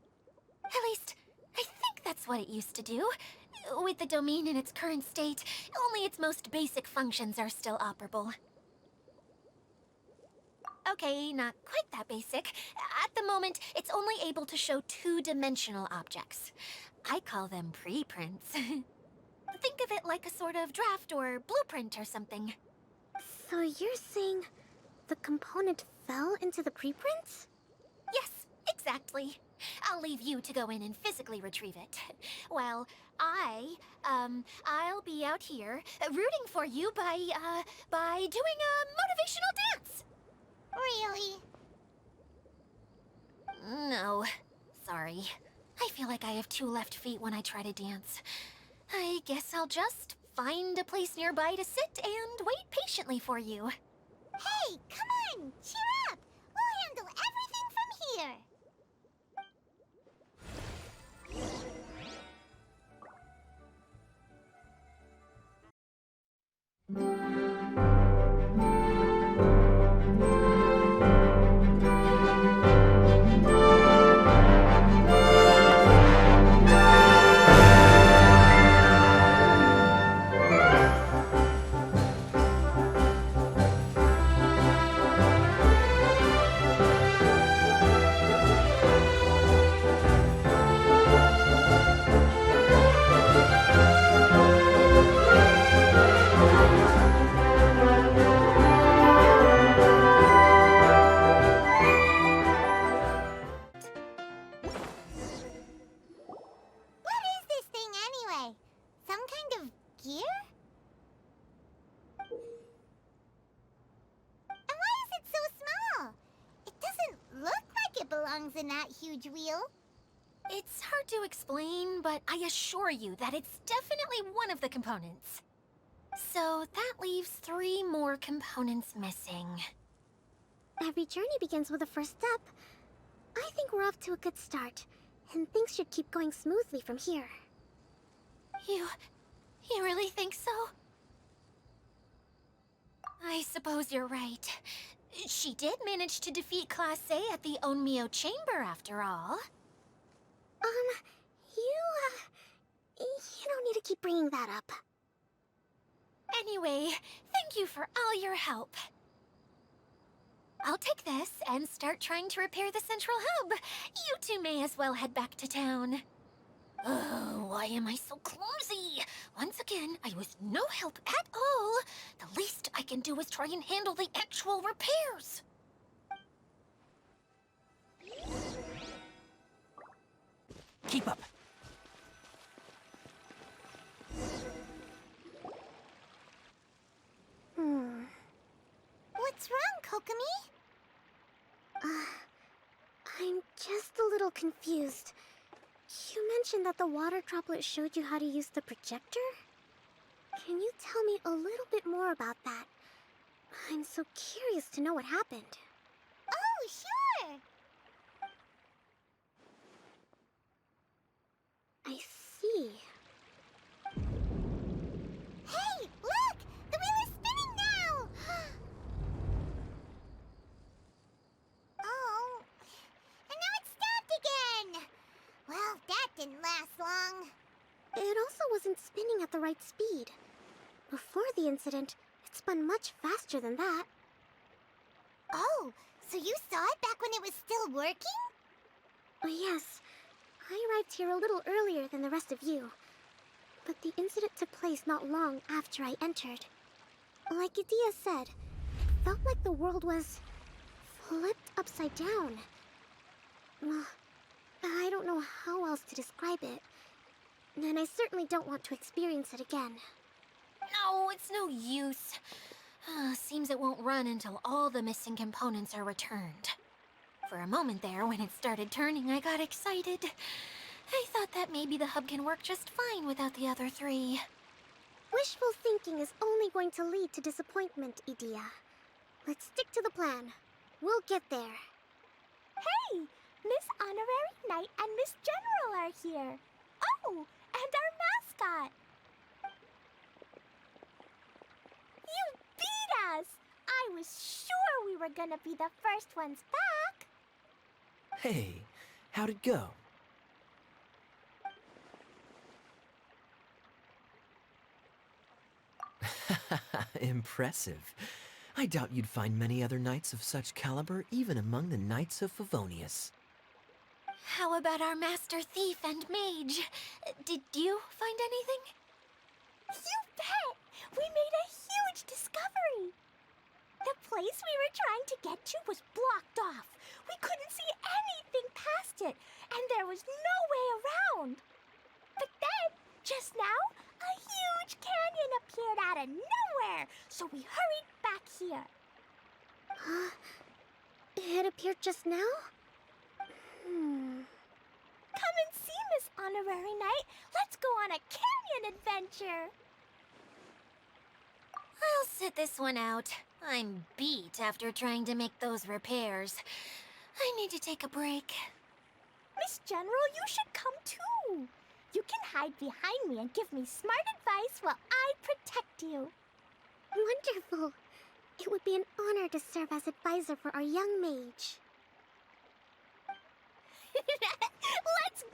At least, I think that's what it used to do. With the domain in its current state, only its most basic functions are still operable. Okay, not quite that basic. At the moment, it's only able to show 2-dimensional objects. I call them preprints. Think of it like a sort of draft or blueprint or something. So you're saying the component fell into the preprints? Yes, exactly. I'll leave you to go in and physically retrieve it. Well, I'll be out here rooting for you by doing a motivational dance. Really? No, sorry. I feel like I have 2 left feet when I try to dance. I guess I'll just find a place nearby to sit and wait patiently for you. Hey, come on! Cheer up! We'll handle everything from here! that huge wheel? It's hard to explain, but I assure you that it's definitely one of the components. So that leaves 3 more components missing. Every journey begins with a first step. I think we're off to a good start, and things should keep going smoothly from here. You really think so? I suppose you're right. She did manage to defeat Class A at the Onmyo Chamber, after all. You don't need to keep bringing that up. Anyway, thank you for all your help. I'll take this and start trying to repair the central hub. You two may as well head back to town. Oh, why am I so clumsy? Once again, I was no help at all. The least I can do is try and handle the actual repairs. Keep up. What's wrong, Kokomi? I'm just a little confused. You mentioned that the water droplet showed you how to use the projector? Can you tell me a little bit more about that? I'm so curious to know what happened. Oh, sure! I see. Hey, look! The wheel is spinning now! Oh, and now it's stopped again! Well, that didn't last long. It also wasn't spinning at the right speed. Before the incident, it spun much faster than that. Oh, so you saw it back when it was still working? Oh, yes. I arrived here a little earlier than the rest of you. But the incident took place not long after I entered. Like Idia said, it felt like the world was flipped upside down. I don't know how else to describe it. And I certainly don't want to experience it again. No, it's no use. Seems it won't run until all the missing components are returned. For a moment there, when it started turning, I got excited. I thought that maybe the hub can work just fine without the other 3. Wishful thinking is only going to lead to disappointment, Idia. Let's stick to the plan. We'll get there. Hey! Miss Honorary Knight and Miss General are here. Oh, and our mascot. You beat us! I was sure we were gonna be the first ones back. Hey, how'd it go? Impressive. I doubt you'd find many other knights of such caliber even among the Knights of Favonius. How about our master thief and mage? Did you find anything? You bet! We made a huge discovery. The place we were trying to get to was blocked off. We couldn't see anything past it, and there was no way around. But then, just now, a huge canyon appeared out of nowhere, so we hurried back here. It appeared just now? Come and see, Miss Honorary Knight. Let's go on a canyon adventure. I'll sit this one out. I'm beat after trying to make those repairs. I need to take a break. Miss General, you should come too. You can hide behind me and give me smart advice while I protect you. Wonderful. It would be an honor to serve as advisor for our young mage. Let's go!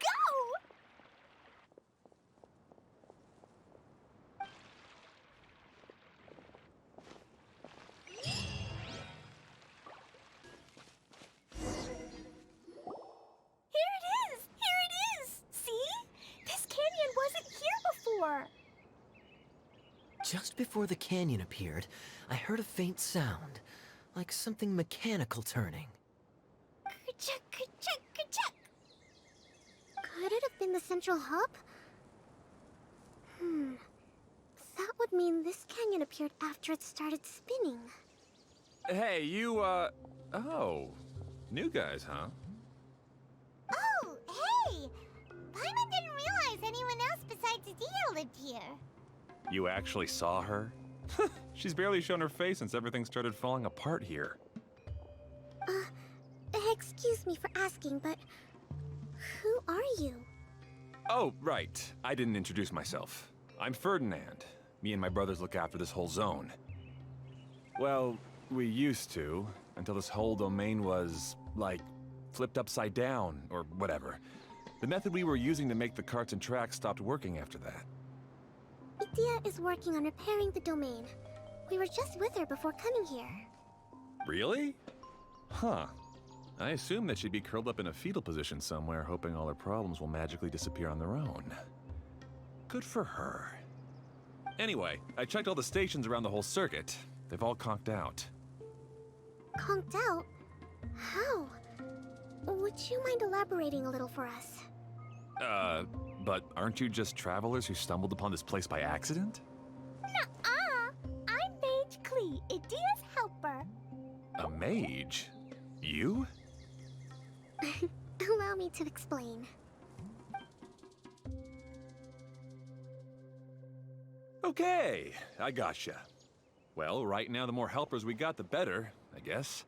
Here it is! See? This canyon wasn't here before. Just before the canyon appeared, I heard a faint sound, like something mechanical turning. Ka-chuck, ka-chuck, ka-chuck. Could it have been the central hub? That would mean this canyon appeared after it started spinning. Hey, you, oh. New guys, huh? Paimon didn't realize anyone else besides Dia lived here. You actually saw her? She's barely shown her face since everything started falling apart here. Excuse me for asking, but who are you? Oh, right. I didn't introduce myself. I'm Ferdinand. Me and my brothers look after this whole zone. Well, we used to, until this whole domain was, like, flipped upside down, or whatever. The method we were using to make the carts and tracks stopped working after that. Dia is working on repairing the domain. We were just with her before coming here. Really? Huh. I assume that she'd be curled up in a fetal position somewhere, hoping all her problems will magically disappear on their own. Good for her. Anyway, I checked all the stations around the whole circuit. They've all conked out. Conked out? How? Would you mind elaborating a little for us? But aren't you just travelers who stumbled upon this place by accident? Nuh-uh! I'm Mage Klee, Idia's helper. A mage? You? Allow me to explain. Okay, I gotcha. Well, right now the more helpers we got, the better, I guess.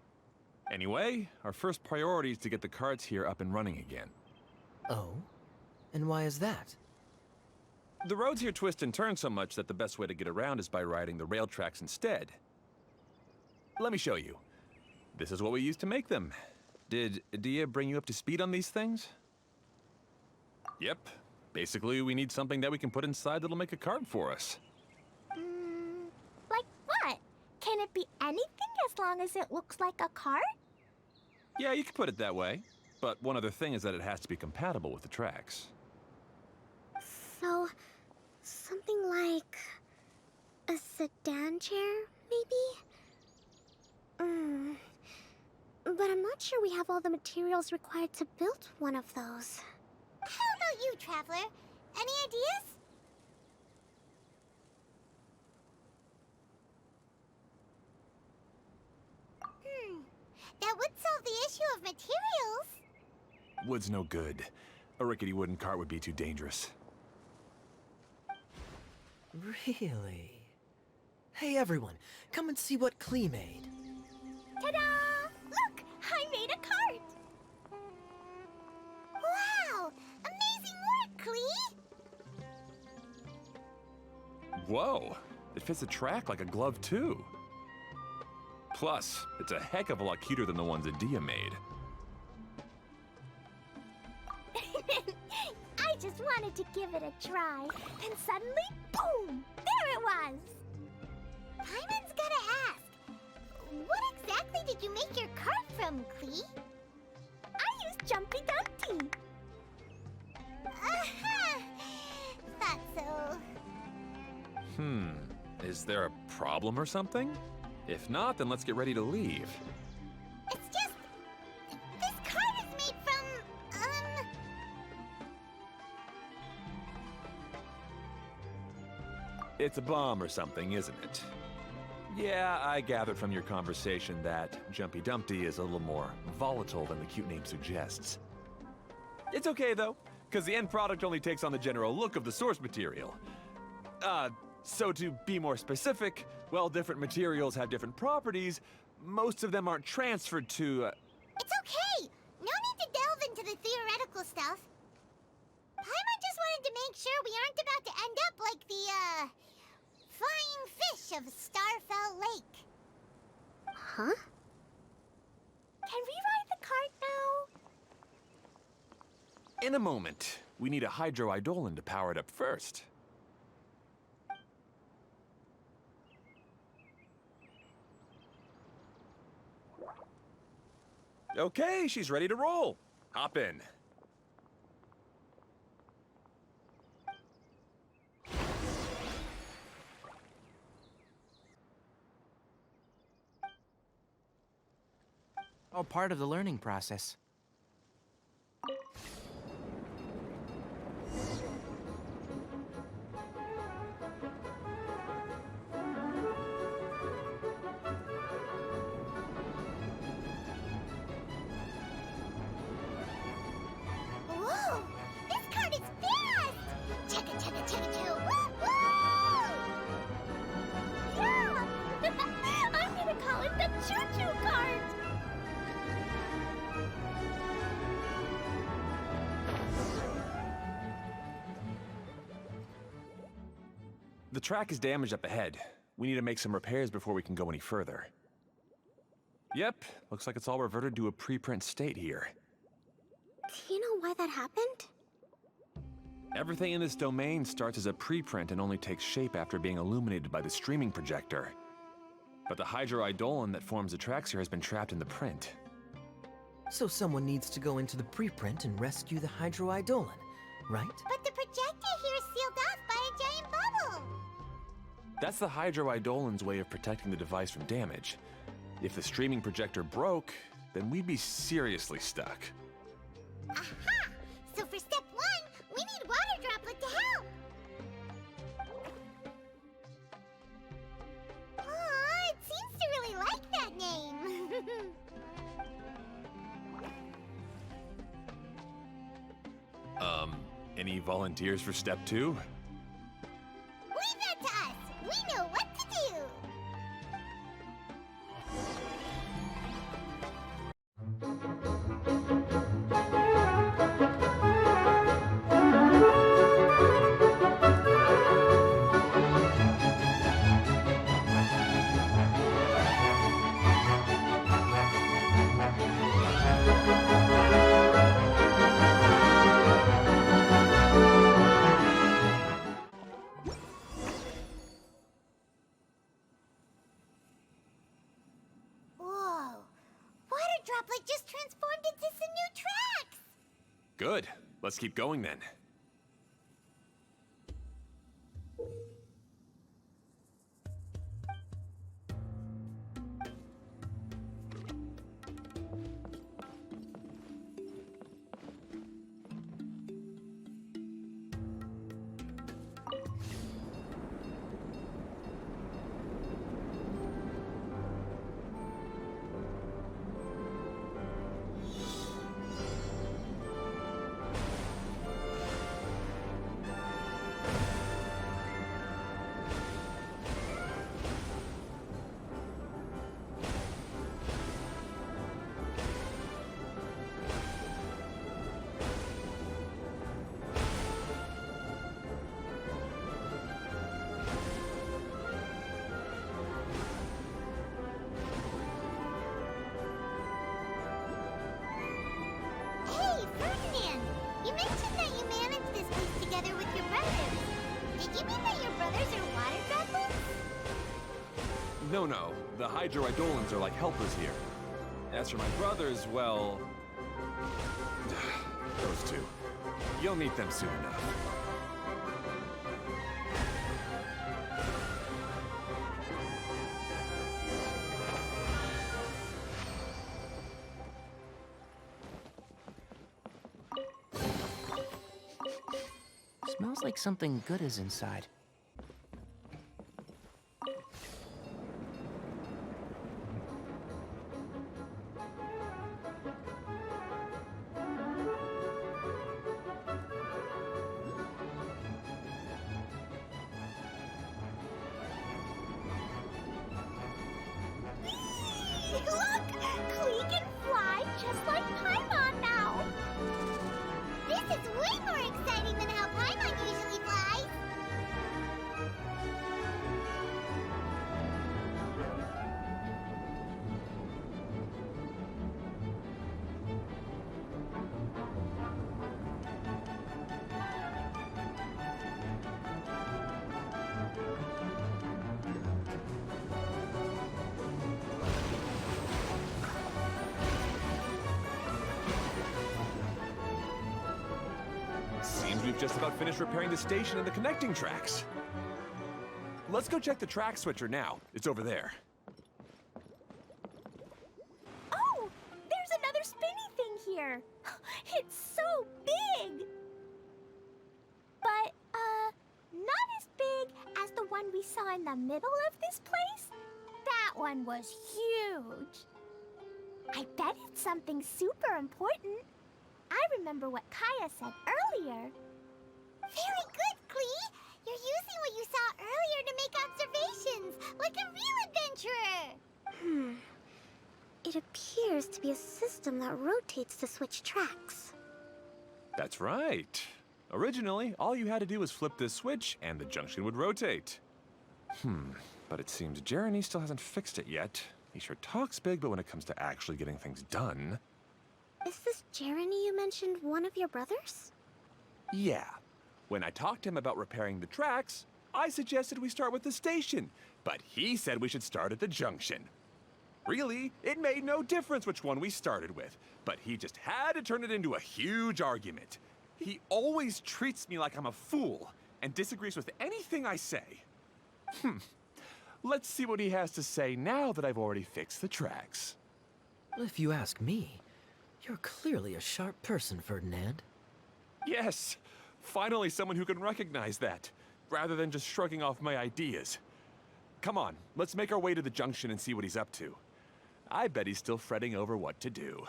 Anyway, our first priority is to get the carts here up and running again. Oh? And why is that? The roads here twist and turn so much that the best way to get around is by riding the rail tracks instead. Let me show you. This is what we used to make them. Did Dia bring you up to speed on these things? Yep. Basically, we need something that we can put inside that'll make a cart for us. Like what? Can it be anything as long as it looks like a cart? Yeah, you could put it that way. But one other thing is that it has to be compatible with the tracks. So, something like a sedan chair, maybe? But I'm not sure we have all the materials required to build one of those. How about you, Traveler? Any ideas? That would solve the issue of materials. Wood's no good. A rickety wooden cart would be too dangerous. Really? Hey everyone, come and see what Klee made. Ta-da! Look! I made a cart! Wow! Amazing work, Klee! Whoa! It fits the track like a glove, too. Plus, it's a heck of a lot cuter than the ones that Dia made. I just wanted to give it a try, and suddenly, boom! There it was! Paimon's gotta ask, what exactly did you make your cart from, Klee? I used Jumpy Dumpty. Aha! Thought so. Is there a problem or something? If not, then let's get ready to leave. It's just... this cart is made from, It's a bomb or something, isn't it? Yeah, I gathered from your conversation that Jumpy Dumpty is a little more volatile than the cute name suggests. It's okay, though, because the end product only takes on the general look of the source material. So to be more specific, while different materials have different properties, most of them aren't transferred to, It's okay! No need to delve into the theoretical stuff. Paimon just wanted to make sure we aren't about to end up like the, flying fish of Starfell Lake. Huh? Can we ride the cart now? in a moment. We need a hydroidolin to power it up first. Okay, she's ready to roll. Hop in. All part of the learning process. Whoa! This cart is The track is damaged up ahead. We need to make some repairs before we can go any further. Yep, looks like it's all reverted to a preprint state here. Do you know why that happened? Everything in this domain starts as a preprint and only takes shape after being illuminated by the streaming projector. But the hydroidolin that forms the tracks here has been trapped in the print. So someone needs to go into the preprint and rescue the hydroidolin, right? But the projector here is sealed off by a giant bubble. That's the hydroidolin's way of protecting the device from damage. If the streaming projector broke, then we'd be seriously stuck. Aha! So for step 1, we need Water Droplet to help. Aw, it seems to really like that name. Any volunteers for step 2? Leave that to us. We know what to do. Whoa! Water Droplet just transformed into some new tracks! Good. Let's keep going then. Hey, Ferdinand! You mentioned that you managed this place together with your brothers. Did you mean that your brothers are water droplets? No. The hydroidolins are like helpers here. As for my brothers, well... those two. You'll meet them soon enough. Smells like something good is inside. Look! Klee can fly just like Paimon now! This is way more exciting than how Paimon usually flies! Seems we've just about finished repairing the station and the connecting tracks. Let's go check the track switcher now. It's over there. Oh! There's another spinny thing here! It's so big! But, not as big as the one we saw in the middle of this place. That one was huge. I bet it's something super important. I remember what Kaya said earlier. Very good, Klee! You're using what you saw earlier to make observations, like a real adventurer! It appears to be a system that rotates to switch tracks. That's right. Originally, all you had to do was flip this switch and the junction would rotate. But it seems Jeremy still hasn't fixed it yet. He sure talks big, but when it comes to actually getting things done... Is this Jeremy you mentioned one of your brothers? Yeah. When I talked to him about repairing the tracks, I suggested we start with the station, but he said we should start at the junction. Really, it made no difference which one we started with, but he just had to turn it into a huge argument. He always treats me like I'm a fool and disagrees with anything I say. Let's see what he has to say now that I've already fixed the tracks. If you ask me, you're clearly a sharp person, Ferdinand. Yes, finally someone who can recognize that, rather than just shrugging off my ideas. Come on, let's make our way to the junction and see what he's up to. I bet he's still fretting over what to do.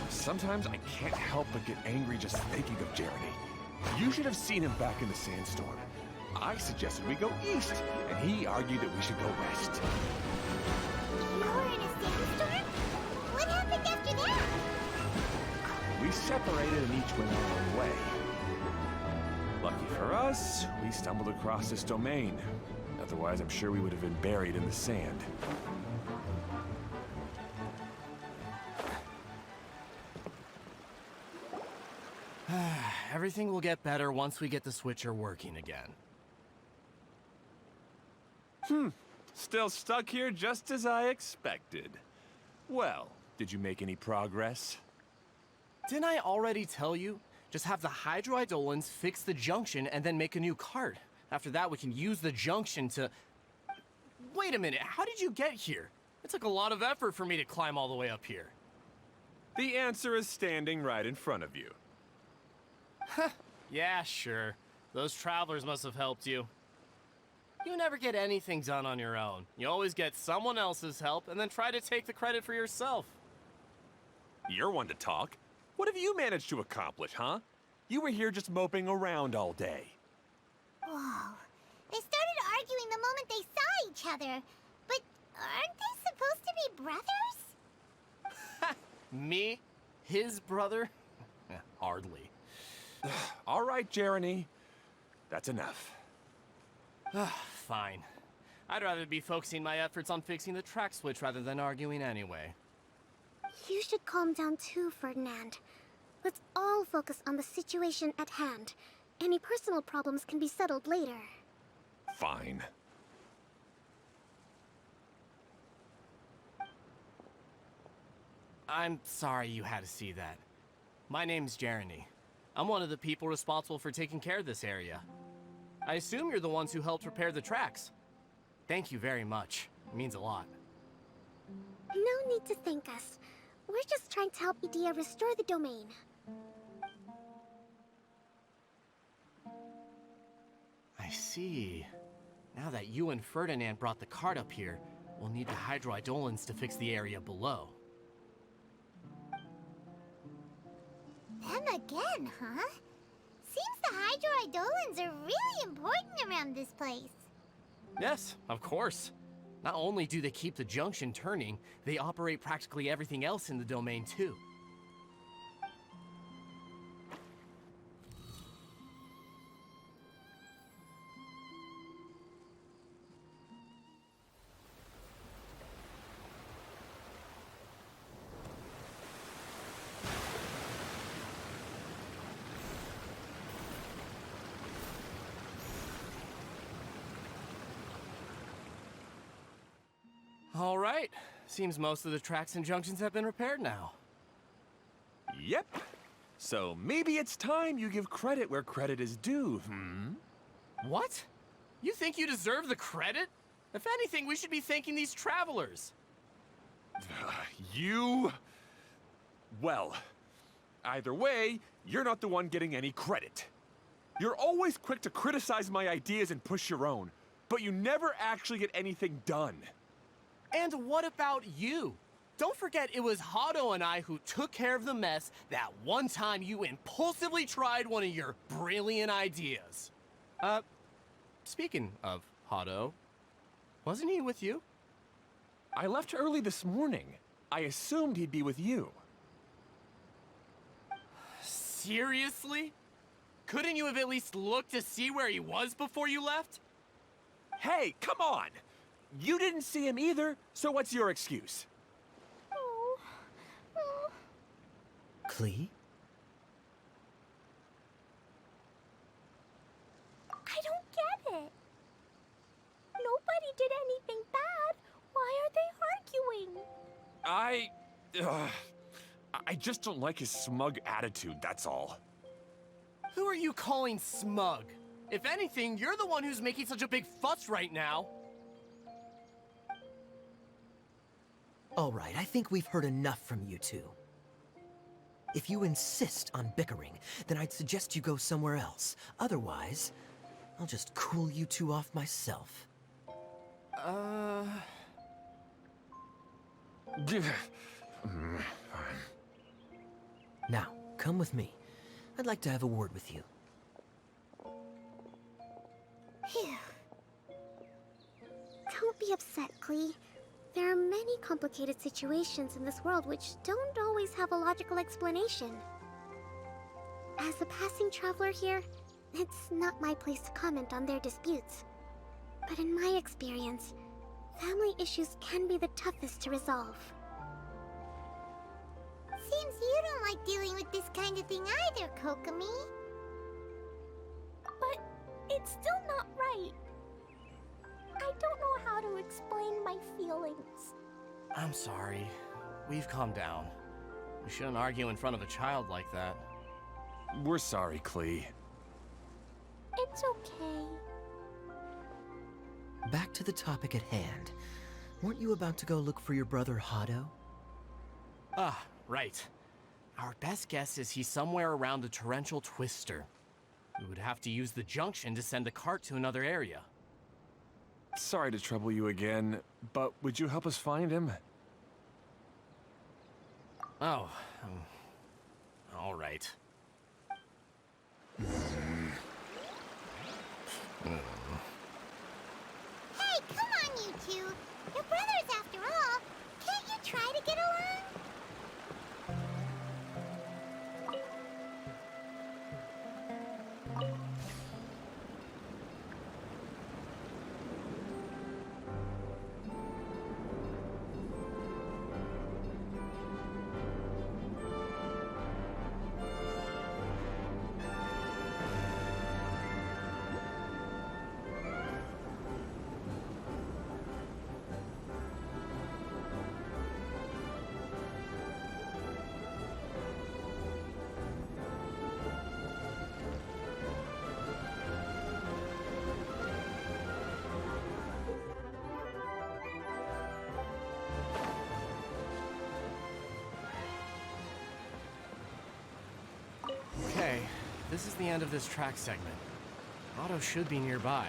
Sometimes I can't help but get angry just thinking of Jeremy. You should have seen him back in the sandstorm. I suggested we go east, and he argued that we should go west. You were in a sandstorm? What happened after that? We separated and each went our own way. Lucky for us, we stumbled across this domain. Otherwise, I'm sure we would have been buried in the sand. Everything will get better once we get the switcher working again. Still stuck here just as I expected. Well, did you make any progress? Didn't I already tell you? Just have the hydroidolins fix the junction and then make a new cart. After that, we can use the junction to... Wait a minute, how did you get here? It took a lot of effort for me to climb all the way up here. The answer is standing right in front of you. Yeah, sure. Those travelers must have helped you. You never get anything done on your own. You always get someone else's help and then try to take the credit for yourself. You're one to talk. What have you managed to accomplish, huh? You were here just moping around all day. Whoa. They started arguing the moment they saw each other. But aren't they supposed to be brothers? Me? His brother? Hardly. All right, Jeremy. That's enough. Fine. I'd rather be focusing my efforts on fixing the track switch rather than arguing anyway. You should calm down too, Ferdinand. Let's all focus on the situation at hand. Any personal problems can be settled later. Fine. I'm sorry you had to see that. My name's Jeremy. I'm one of the people responsible for taking care of this area. I assume you're the ones who helped repair the tracks. Thank you very much. It means a lot. No need to thank us. We're just trying to help Edea restore the domain. I see. Now that you and Ferdinand brought the cart up here, we'll need the hydroidolins to fix the area below. Them again, huh? Seems the hydroidolins are really important around this place. Yes, of course. Not only do they keep the junction turning, they operate practically everything else in the domain too. All right. Seems most of the tracks and junctions have been repaired now. Yep. So maybe it's time you give credit where credit is due, What? You think you deserve the credit? If anything, we should be thanking these travelers. You... Well, either way, you're not the one getting any credit. You're always quick to criticize my ideas and push your own, but you never actually get anything done. And what about you? Don't forget it was Hado and I who took care of the mess that one time you impulsively tried one of your brilliant ideas. Speaking of Hado, wasn't he with you? I left early this morning. I assumed he'd be with you. Seriously? Couldn't you have at least looked to see where he was before you left? Hey, come on! You didn't see him either, so what's your excuse? Klee? I don't get it. Nobody did anything bad. Why are they arguing? I just don't like his smug attitude, that's all. Who are you calling smug? If anything, you're the one who's making such a big fuss right now. All right, I think we've heard enough from you two. If you insist on bickering, then I'd suggest you go somewhere else. Otherwise, I'll just cool you two off myself. Now, come with me. I'd like to have a word with you. Phew. Don't be upset, Klee. There are many complicated situations in this world which don't always have a logical explanation. As a passing traveler here, it's not my place to comment on their disputes. But in my experience, family issues can be the toughest to resolve. Seems you don't like dealing with this kind of thing either, Kokomi. But it's still not right. I don't know how to explain my feelings. I'm sorry. We've calmed down. We shouldn't argue in front of a child like that. We're sorry, Klee. It's okay. Back to the topic at hand. Weren't you about to go look for your brother Hado? Ah, right. Our best guess is he's somewhere around the torrential twister. We would have to use the junction to send the cart to another area. Sorry to trouble you again, but would you help us find him? Oh, all right. Hey, come on, you two. You're brothers after all. Can't you try to get along? Okay, this is the end of this track segment. Otto should be nearby.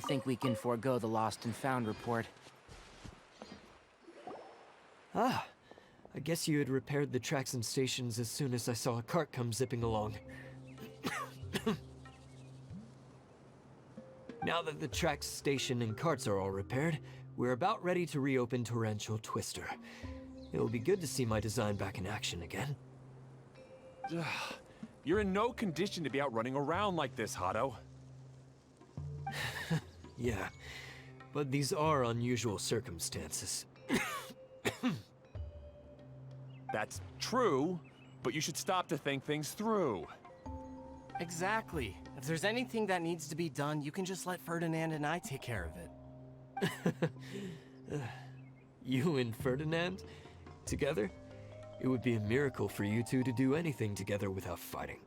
think we can forego the lost and found report. Ah, I guess you had repaired the tracks and stations as soon as I saw a cart come zipping along. Now that the tracks, station, and carts are all repaired, we're about ready to reopen Torrential Twister. It'll be good to see my design back in action again. You're in no condition to be out running around like this, Hado. Yeah, but these are unusual circumstances. That's true, but you should stop to think things through. Exactly. If there's anything that needs to be done, you can just let Ferdinand and I take care of it. You and Ferdinand? Together? It would be a miracle for you two to do anything together without fighting.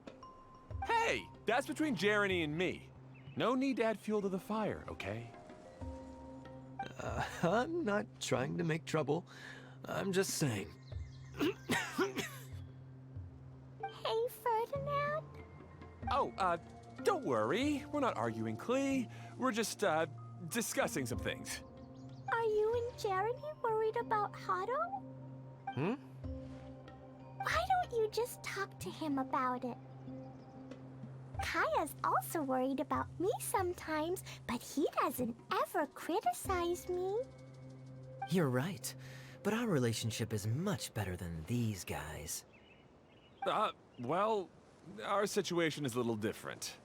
Hey, that's between Jeremy and me. No need to add fuel to the fire, okay? I'm not trying to make trouble. I'm just saying. Hey, Ferdinand? Oh, don't worry. We're not arguing, Klee. We're just, discussing some things. Are you and Jeremy worried about Hado? Hmm? Why don't you just talk to him about it? Kaya's also worried about me sometimes, but he doesn't ever criticize me. You're right, but our relationship is much better than these guys. Well, our situation is a little different.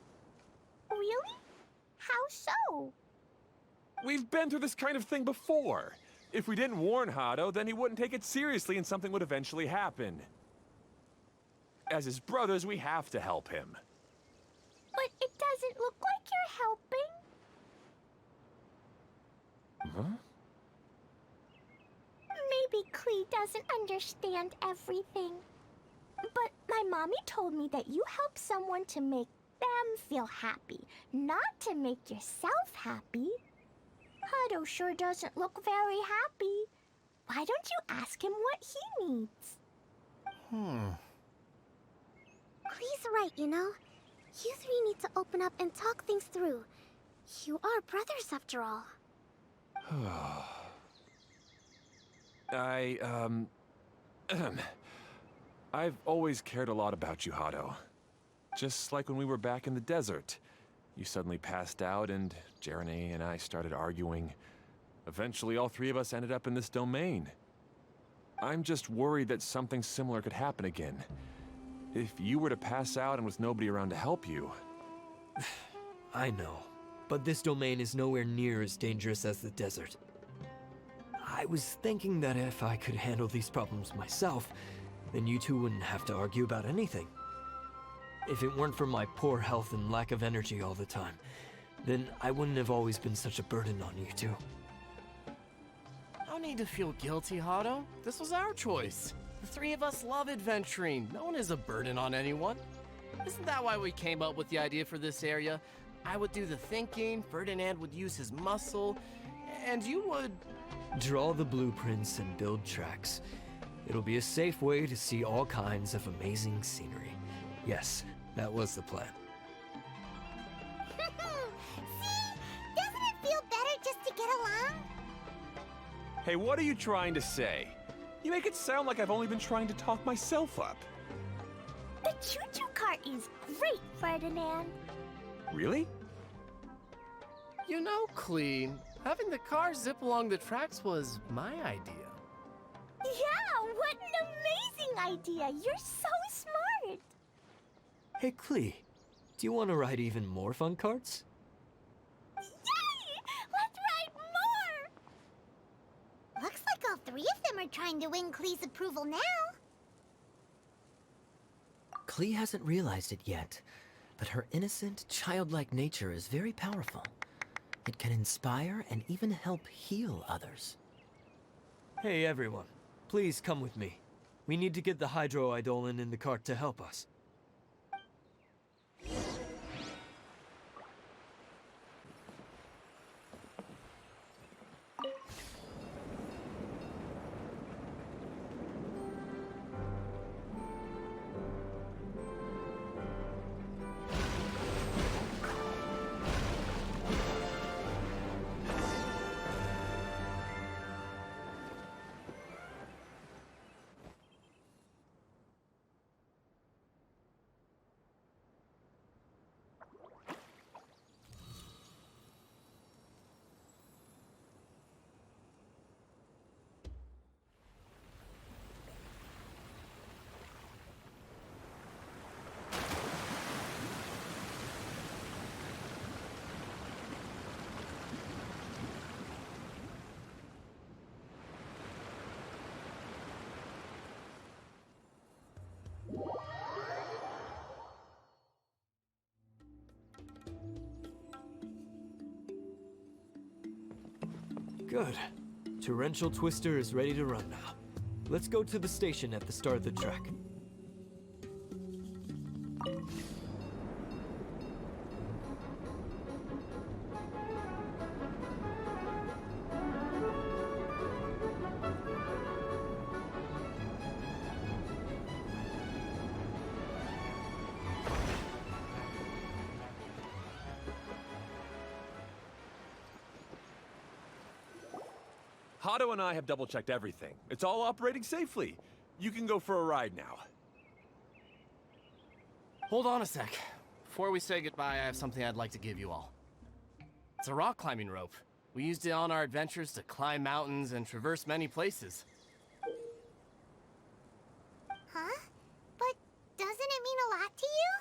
Really? How so? We've been through this kind of thing before. If we didn't warn Hado, then he wouldn't take it seriously and something would eventually happen. As his brothers, we have to help him. But it doesn't look like you're helping. Huh? Maybe Klee doesn't understand everything. But my mommy told me that you help someone to make them feel happy, not to make yourself happy. Hado sure doesn't look very happy. Why don't you ask him what he needs? Klee's right, you know? You three need to open up and talk things through. You are brothers after all. I've always cared a lot about you, Hado. Just like when we were back in the desert. You suddenly passed out and Jeremy and I started arguing. Eventually, all three of us ended up in this domain. I'm just worried that something similar could happen again. If you were to pass out and with nobody around to help you... I know, but this domain is nowhere near as dangerous as the desert. I was thinking that if I could handle these problems myself, then you two wouldn't have to argue about anything. If it weren't for my poor health and lack of energy all the time, then I wouldn't have always been such a burden on you two. No need to feel guilty, Hado. This was our choice. The three of us love adventuring. No one is a burden on anyone. Isn't that why we came up with the idea for this area? I would do the thinking, Ferdinand would use his muscle, and you would... Draw the blueprints and build tracks. It'll be a safe way to see all kinds of amazing scenery. Yes, that was the plan. See? Doesn't it feel better just to get along? Hey, what are you trying to say? You make it sound like I've only been trying to talk myself up. The choo-choo cart is great, Ferdinand. Really? You know, Klee, having the car zip along the tracks was my idea. Yeah, what an amazing idea. You're so smart. Hey, Klee, do you want to ride even more fun carts? Yay! Let's ride more! Looks like all three of them are trying to win Klee's approval now. Klee hasn't realized it yet, but her innocent, childlike nature is very powerful. It can inspire and even help heal others. Hey, everyone. Please come with me. We need to get the hydroidolin in the cart to help us. Good. Torrential Twister is ready to run now. Let's go to the station at the start of the track. Hato and I have double-checked everything. It's all operating safely. You can go for a ride now. Hold on a sec. Before we say goodbye, I have something I'd like to give you all. It's a rock climbing rope. We used it on our adventures to climb mountains and traverse many places. Huh? But doesn't it mean a lot to you?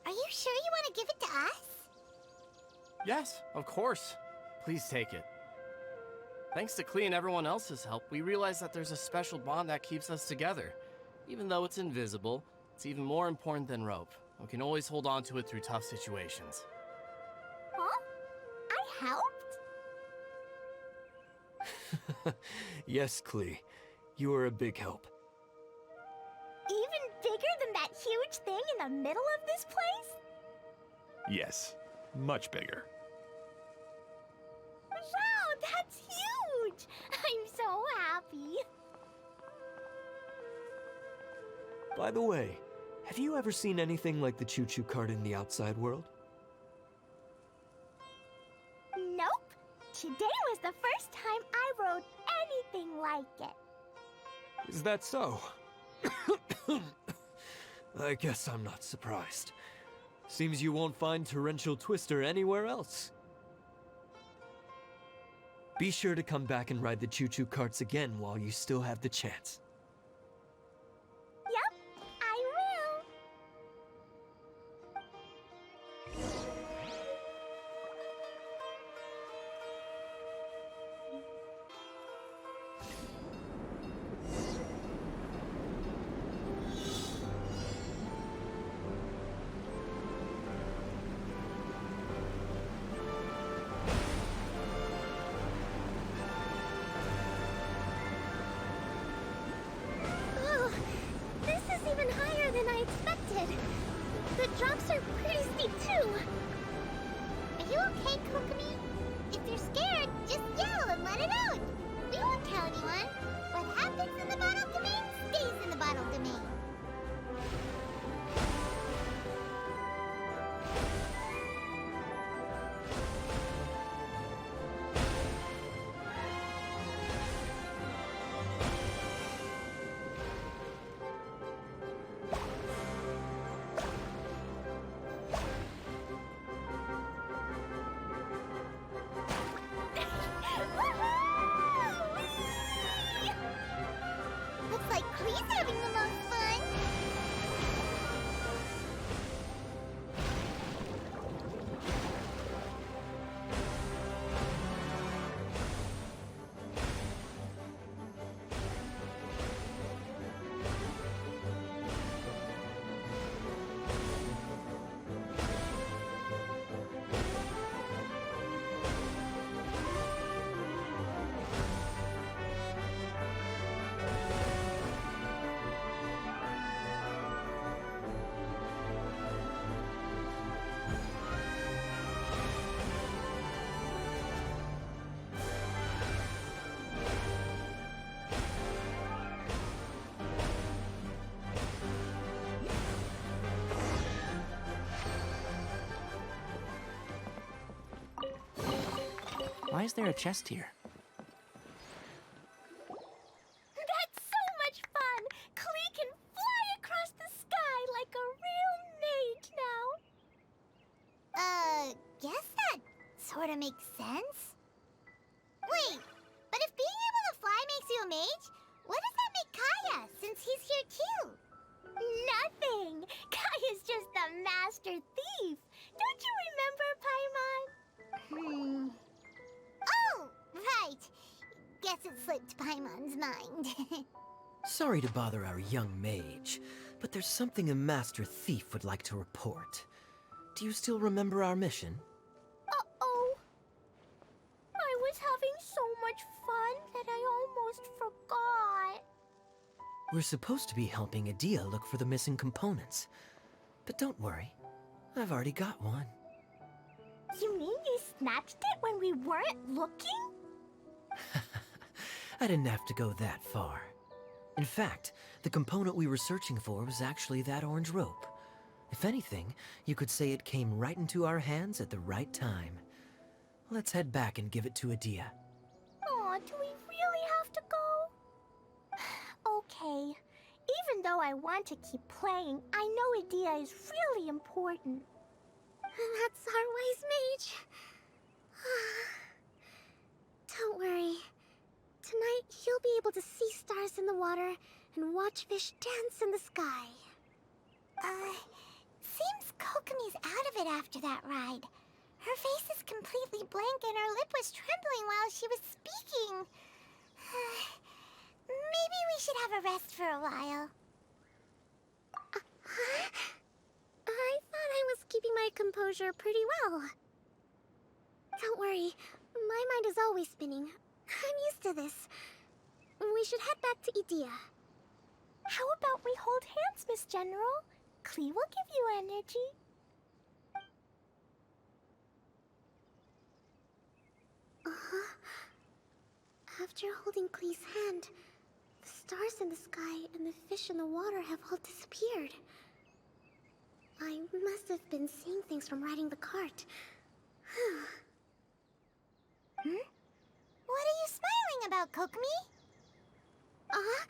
Are you sure you want to give it to us? Yes, of course. Please take it. Thanks to Klee and everyone else's help, we realized that there's a special bond that keeps us together. Even though it's invisible, it's even more important than rope. We can always hold on to it through tough situations. Huh? I helped? Yes, Klee. You are a big help. Even bigger than that huge thing in the middle of this place? Yes, much bigger. Wow, that's huge! I'm so happy. By the way, have you ever seen anything like the choo-choo cart in the outside world? Nope. Today was the first time I rode anything like it. Is that so? I guess I'm not surprised. Seems you won't find Torrential Twister anywhere else. Be sure to come back and ride the choo-choo carts again while you still have the chance. Yep, I will. Oh, this is even higher than I expected. The drops are pretty steep too. Are you okay, Kokomi? If you're scared, just yell and let it out. We won't tell anyone. What happens in the bottle domain stays in the bottle domain. Looks like Klee's having the most fun. Why is there a chest here? That's so much fun! Klee can fly across the sky like a real mage now. Guess that sort of makes sense. Wait, but if being able to fly makes you a mage, what does that make Kaya, since he's here too? Nothing! Kaya's just the master thief! Don't you remember, Paimon? Oh, right. Guess it slipped Paimon's mind. Sorry to bother our young mage, but there's something a master thief would like to report. Do you still remember our mission? Uh-oh. I was having so much almost forgot. We're supposed to be helping Adia look for the missing components. But don't worry, I've already got one. You mean you snatched it when we weren't looking? I didn't have to go that far. In fact, the component we were searching for was actually that orange rope. If anything, you could say it came right into our hands at the right time. Let's head back and give it to Adia. Aw, do we really have to go? Okay. Even though I want to keep playing, I know Adia is really important. That's our wise mage. Don't worry. Tonight, you'll be able to see stars in the water and watch fish dance in the sky. Seems Kokomi's out of it after that ride. Her face is completely blank and her lip was trembling while she was speaking. Maybe we should have a rest for a while. I thought I was keeping my composure pretty well. Don't worry, my mind is always spinning. I'm used to this. We should head back to Idia. How about we hold hands, Miss General? Klee will give you energy. After holding Klee's hand, the stars in the sky and the fish in the water have all disappeared. I must have been seeing things from riding the cart. What are you smiling about, Kokomi? Oh.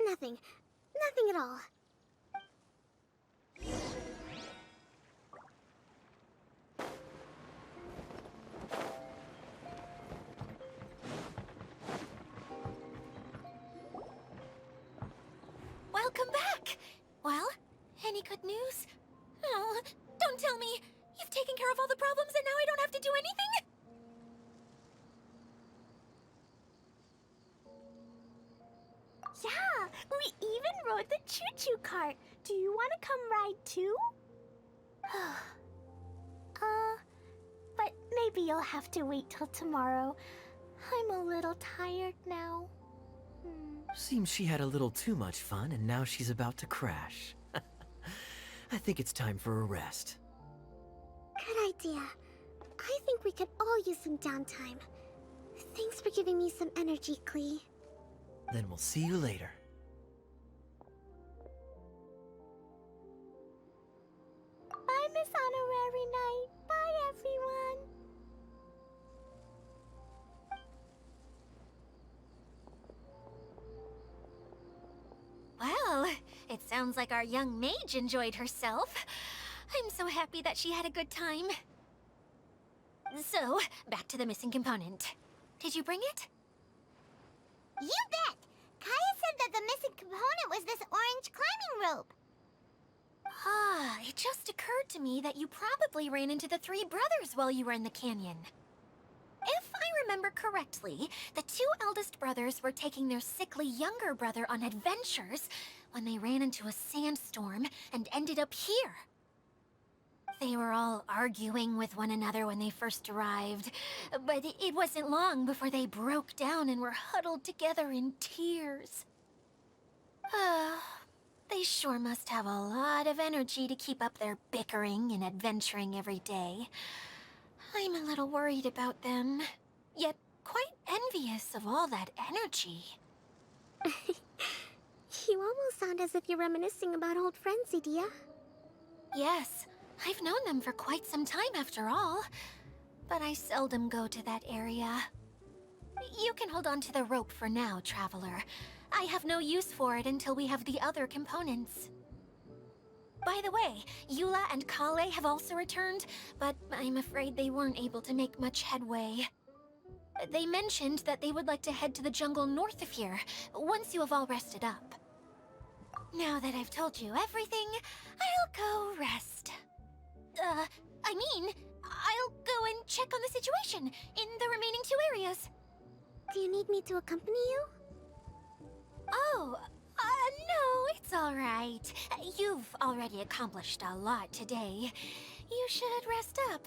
Nothing. Nothing at all. Welcome back! Well, any good news? Oh, don't tell me! You've taken care of all the problems and now I don't have to do anything? Yeah, we even rode the choo-choo cart. Do you want to come ride too? But maybe you'll have to wait till tomorrow. I'm a little tired now. Seems she had a little too much fun and now she's about to crash. I think it's time for a rest. Good idea. I think we could all use some downtime. Thanks for giving me some energy, Klee. Then we'll see you later. Bye, Miss Honorary Knight. Bye, everyone. Well, it sounds like our young mage enjoyed herself. I'm so happy that she had a good time. So, back to the missing component. Did you bring it? You bet! Kaya said that the missing component was this orange climbing rope. Ah, it just occurred to me that you probably ran into the three brothers while you were in the canyon. If I remember correctly, the two eldest brothers were taking their sickly younger brother on adventures when they ran into a sandstorm and ended up here. They were all arguing with one another when they first arrived, but it wasn't long before they broke down and were huddled together in tears. They sure must have a lot of energy to keep up their bickering and adventuring every day. I'm a little worried about them, yet quite envious of all that energy. You almost sound as if you're reminiscing about old friends, Idia. Yes, I've known them for quite some time after all, but I seldom go to that area. You can hold on to the rope for now, Traveler. I have no use for it until we have the other components. By the way, Eula and Kale have also returned, but I'm afraid they weren't able to make much headway. They mentioned that they would like to head to the jungle north of here, once you have all rested up. Now that I've told you everything, I'll go rest. I'll go and check on the situation in the remaining two areas. Do you need me to accompany you? Oh, no, it's all right. You've already accomplished a lot today. You should rest up.